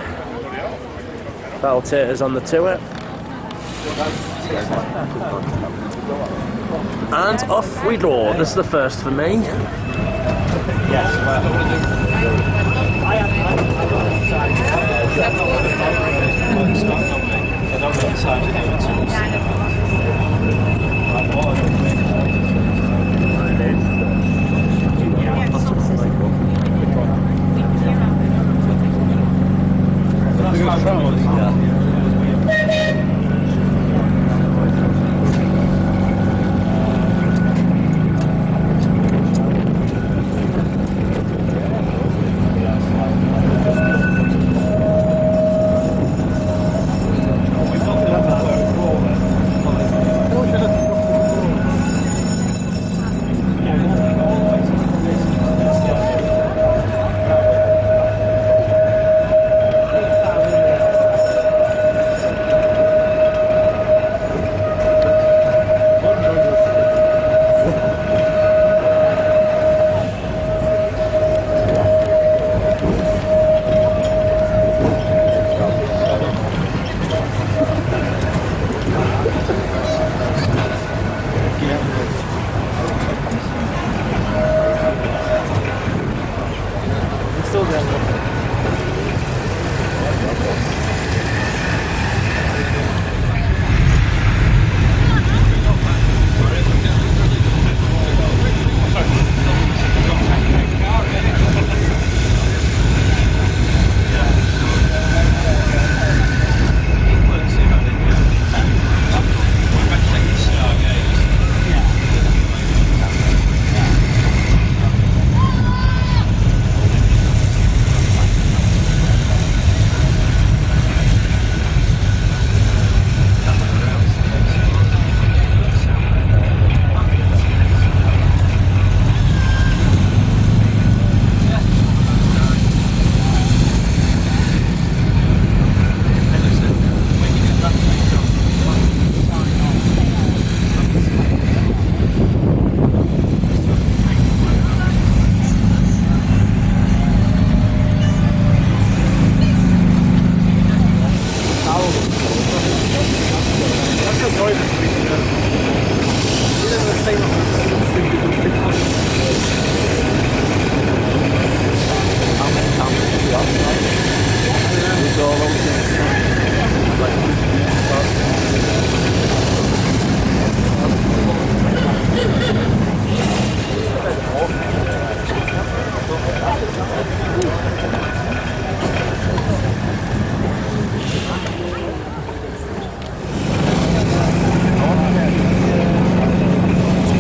That'll take us on the tour. And off we go. This is the first for me.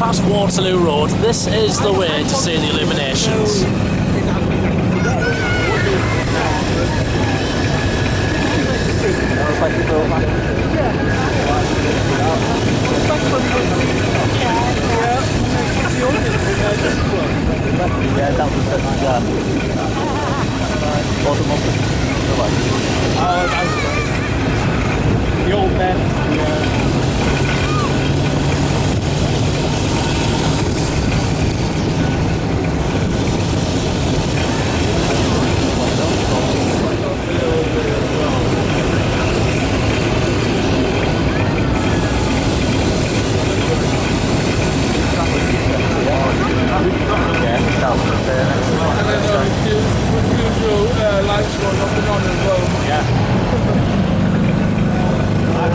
past Waterloo Road, this is the way to see the illuminations. Yeah, that was the old man.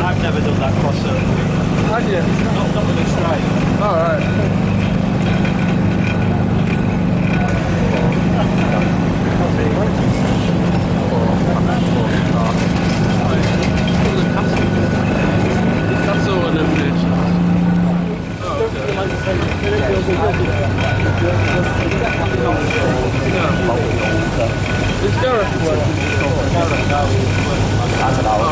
I've never done that crossover. Have you? Not with a straight. Alright. Castle illuminations. Is Gareth working? I don't know.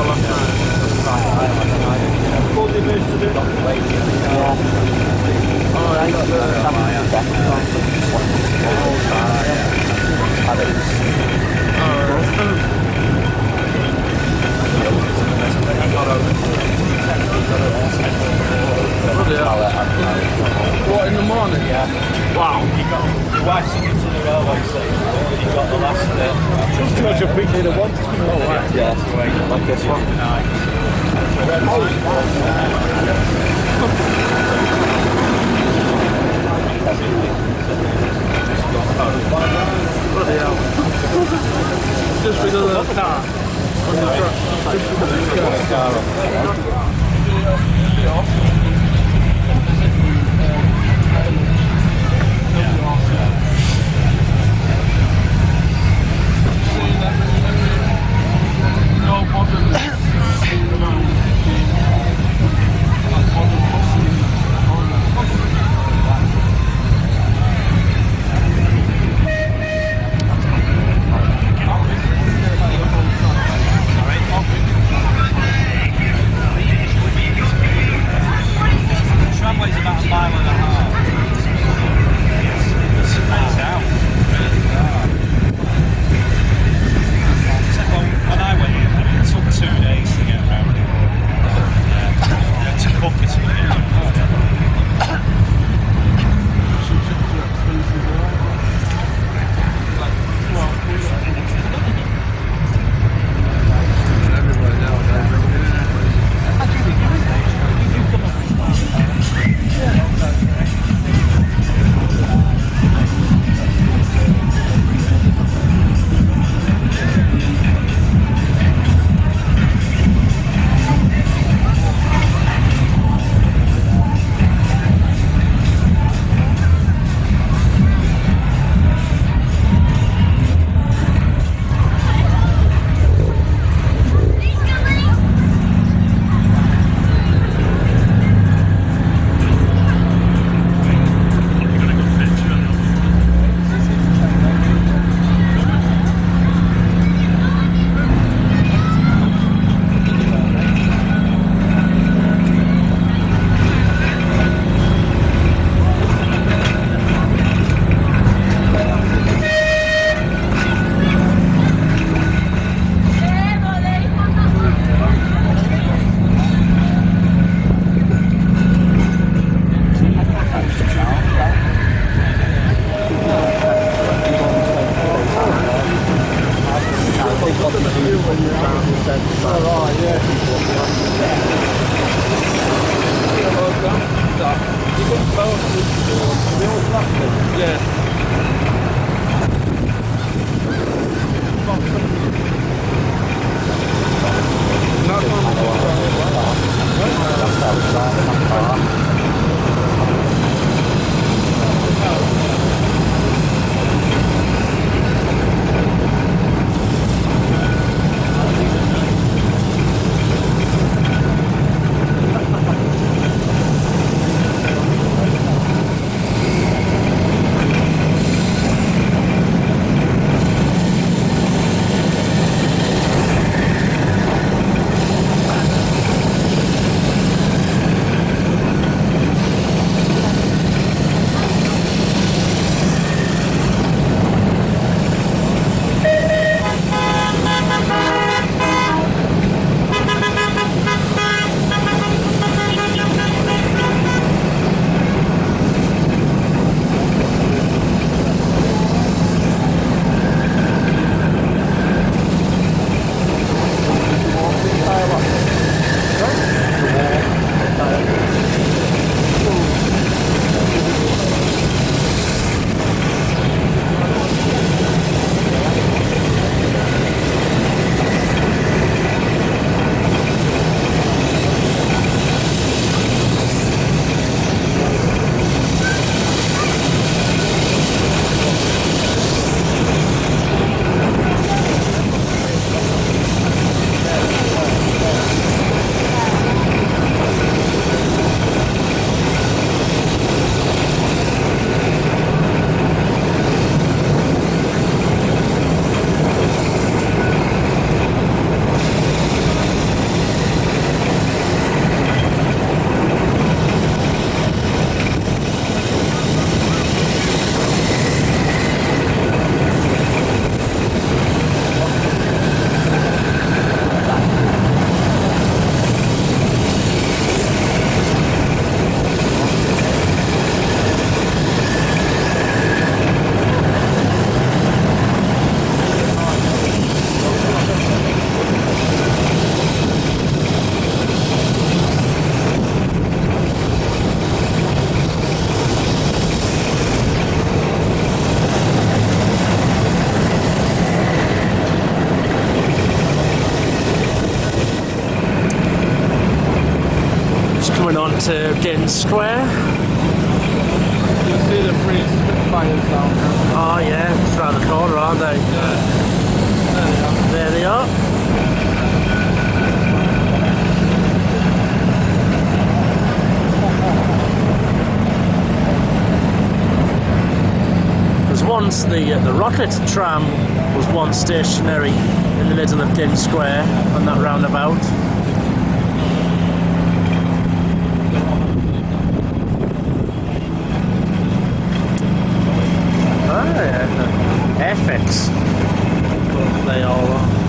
What did you to do? What, in the morning? Yeah. Wow. Your wife took you to the railway station, you got the last bit. Just too much of big data once. Oh, right. Yeah, like this one. Bloody hell. Just because of the car on the truck. Just because of the car. Just coming on to Din Square. You can see the three fires down there. Oh yeah, it's around the corner, aren't they? Yeah. There they are. There's once the rocket tram was once stationary in the middle of Din Square on that roundabout. FX. They all are.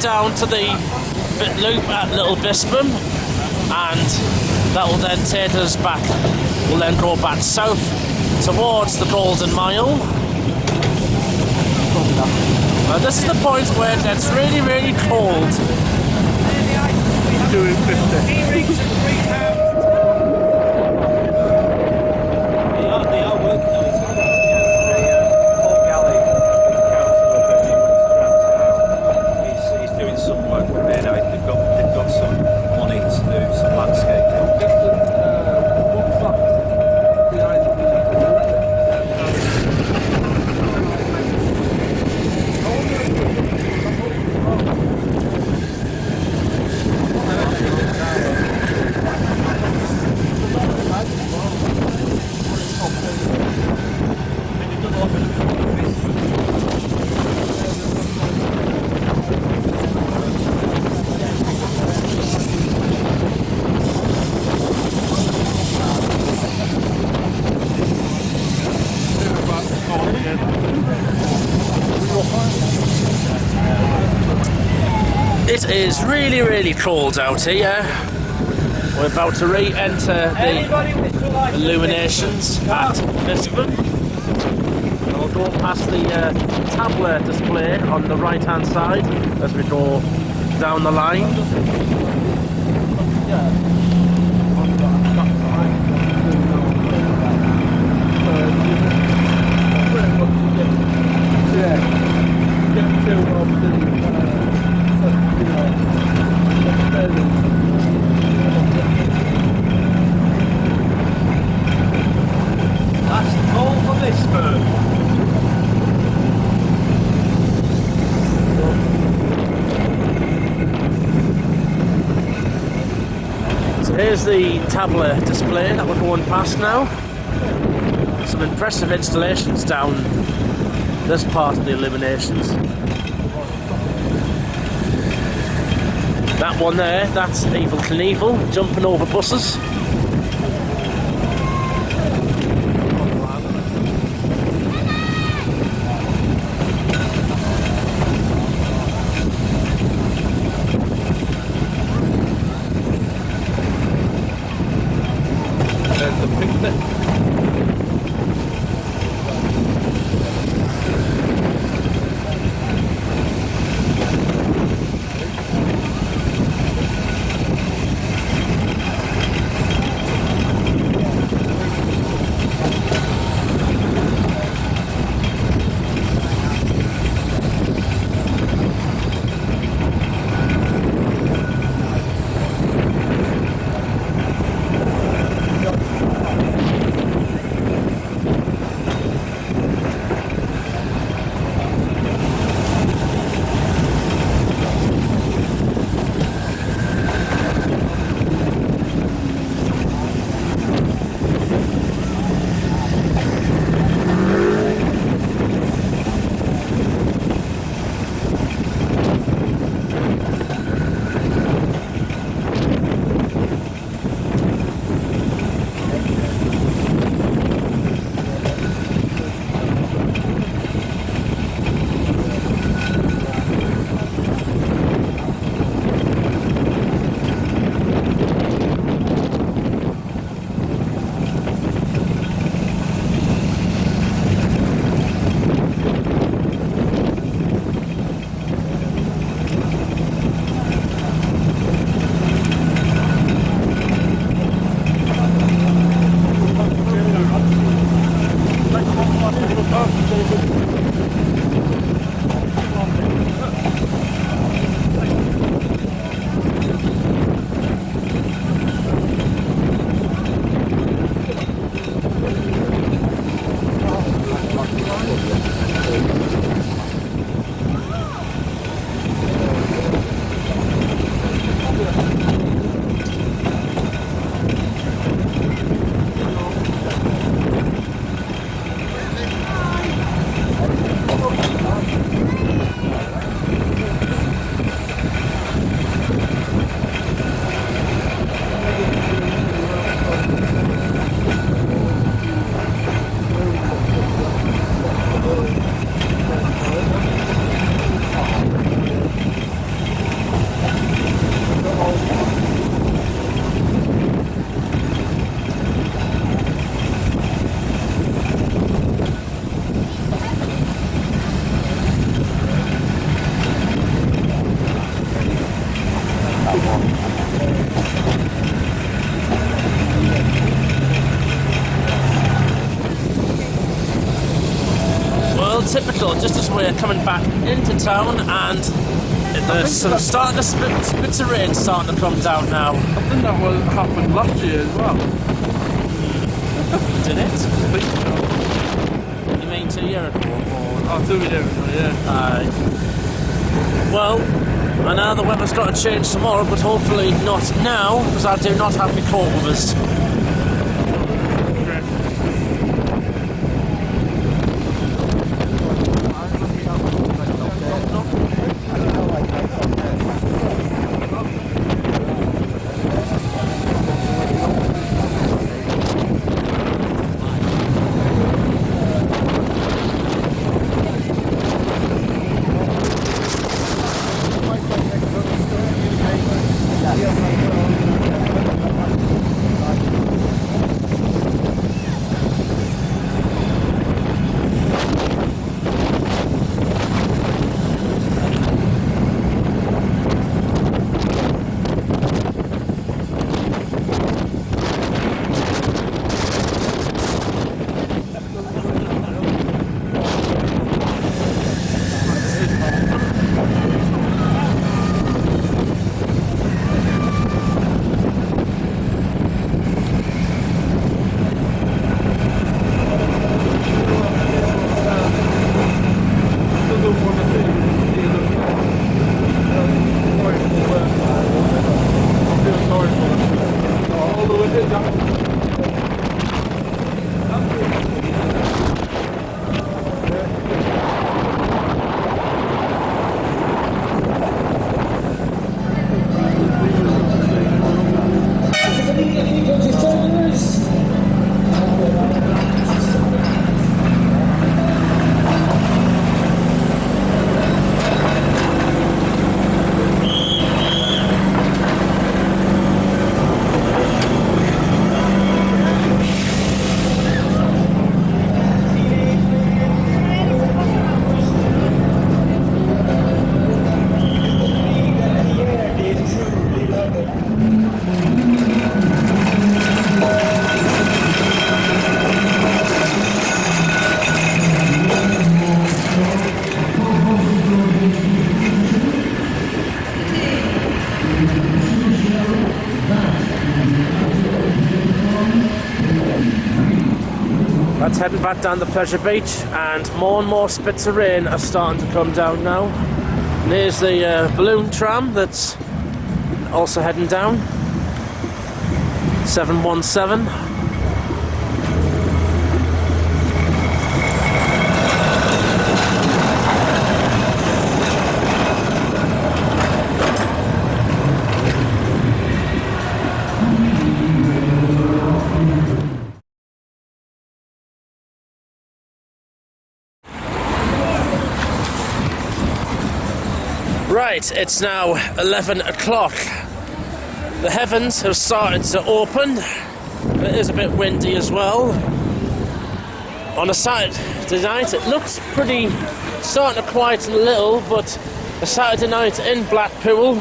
Down to the loop at Little Bispam, and that will then take us back. We'll then go back south towards the Golden Mile. Now this is the point where it gets really, really cold. Doing 50. It is really, really cold out here. We're about to re-enter the illuminations at Lisbon. And we'll go past the tablet display on the right hand side as we go down the line. That's all for this bird. So here's the tablet display that we're going past now. Some impressive installations down this part of the illuminations. That one there, that's Evil Knievel jumping over buses. There's the picnic. Typical, just as we're coming back into town, and there's some starting to spits of rain starting to come down now. I think that was happened last year as well. Did it? I think so. You mean 2 years ago? Oh, 2 years ago, yeah. Aye. Well, I know the weather's got to change tomorrow, but hopefully not now, because I do not have my coat with us. That's heading back down the Pleasure Beach, and more spits of rain are starting to come down now. And here's the balloon tram that's also heading down. 717. Right, it's now 11 o'clock. The heavens have started to open. It is a bit windy as well. On a Saturday night, it looks pretty starting to quieten a little, but a Saturday night in Blackpool,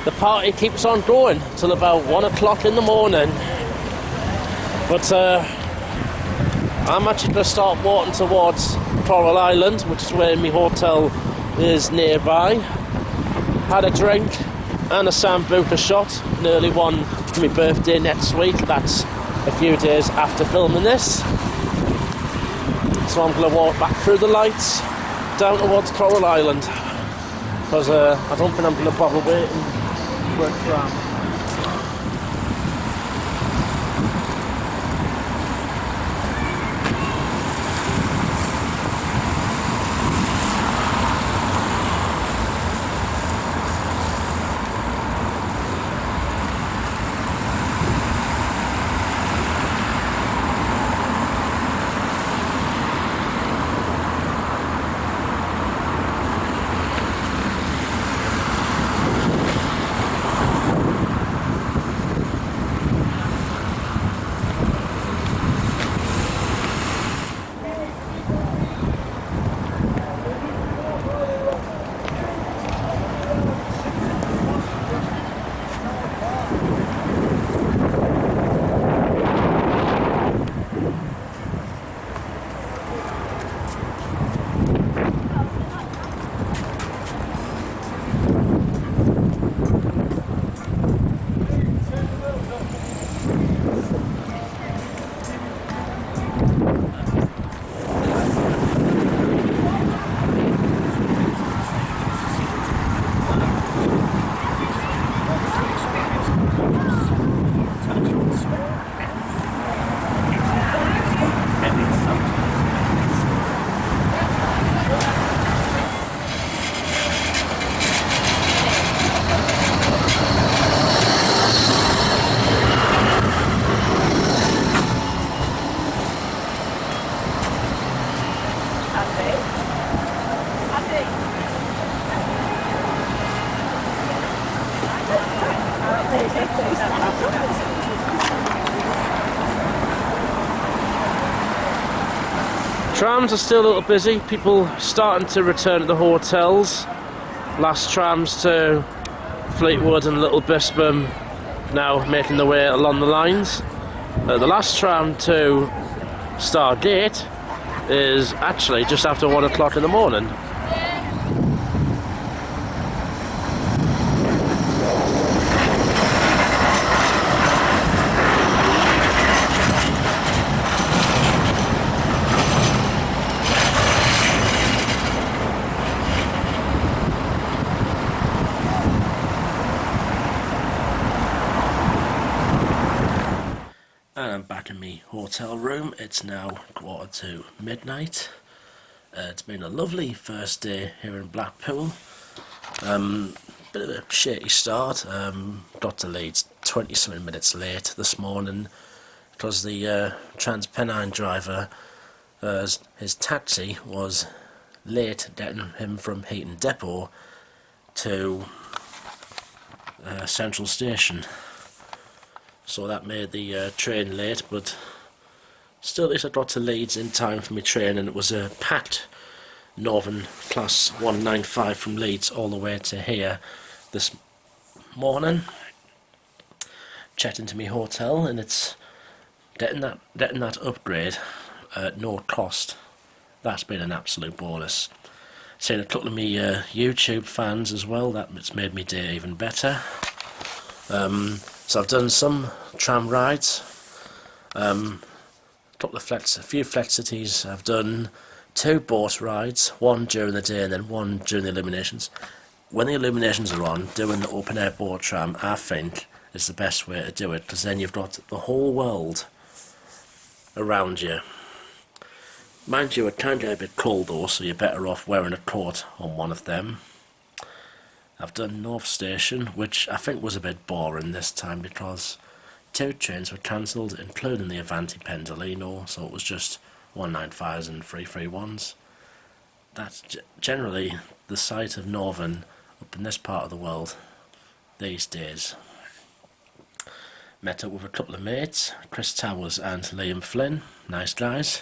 the party keeps on going till about 1 o'clock in the morning. But I'm actually going to start walking towards Coral Island, which is where my hotel is nearby. Had a drink and a Sambuca shot, an early one for my birthday next week. That's a few days after filming this. So I'm going to walk back through the lights down towards Coral Island, because I don't think I'm going to bother waiting for a tram. Trams are still a little busy, people starting to return to the hotels. Last trams to Fleetwood and Little Bispam now making their way along the lines. The last tram to Stargate is actually just after 1 o'clock in the morning. And I'm back in my hotel room. It's now midnight. It's been a lovely first day here in Blackpool. Bit of a shaky start. Got to Leeds 20-something minutes late this morning because the Transpennine driver, his taxi was late getting him from Heaton Depot to Central Station. So that made the train late, but still at least I got to Leeds in time for my train, and it was a packed Northern Class 195 from Leeds all the way to here this morning. Checked into my hotel, and it's getting that upgrade at no cost. That's been an absolute bonus. Seeing a couple of me YouTube fans as well, that's made my day even better. So I've done some tram rides, a few flex cities. I've done 2 boat rides, one during the day and then one during the illuminations. When the illuminations are on, doing the open air boat tram, I think, is the best way to do it, because then you've got the whole world around you. Mind you, it can get a bit cold though, so you're better off wearing a coat on one of them. I've done North Station, which I think was a bit boring this time because 2 trains were cancelled, including the Avanti Pendolino, so it was just 195s and 331s. That's generally the sight of Northern up in this part of the world these days. Met up with a couple of mates, Chris Towers and Liam Flynn, nice guys.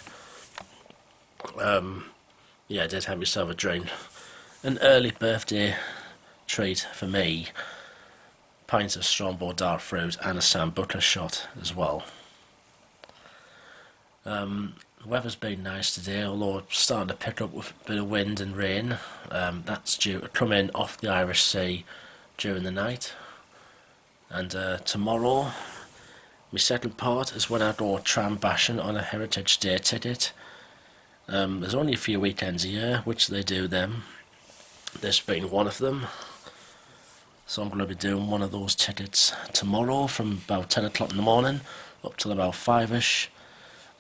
Yeah, I did have myself a drink. An early birthday treat for me. Pints of Strongbow dark fruit and a Sam Butler shot as well. The weather's been nice today, although it's starting to pick up with a bit of wind and rain. That's due to come in off the Irish Sea during the night. And tomorrow, my second part is when I go tram bashing on a Heritage Day ticket. There's only a few weekends a year which they do them, this being one of them. So I'm going to be doing one of those tickets tomorrow from about 10 o'clock in the morning up till about 5ish.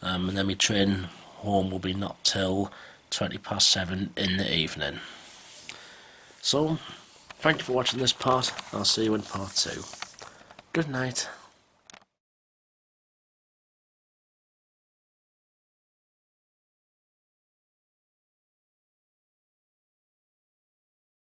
And then my train home will be not till 7:20 in the evening. So, thank you for watching this part. I'll see you in part 2. Good night.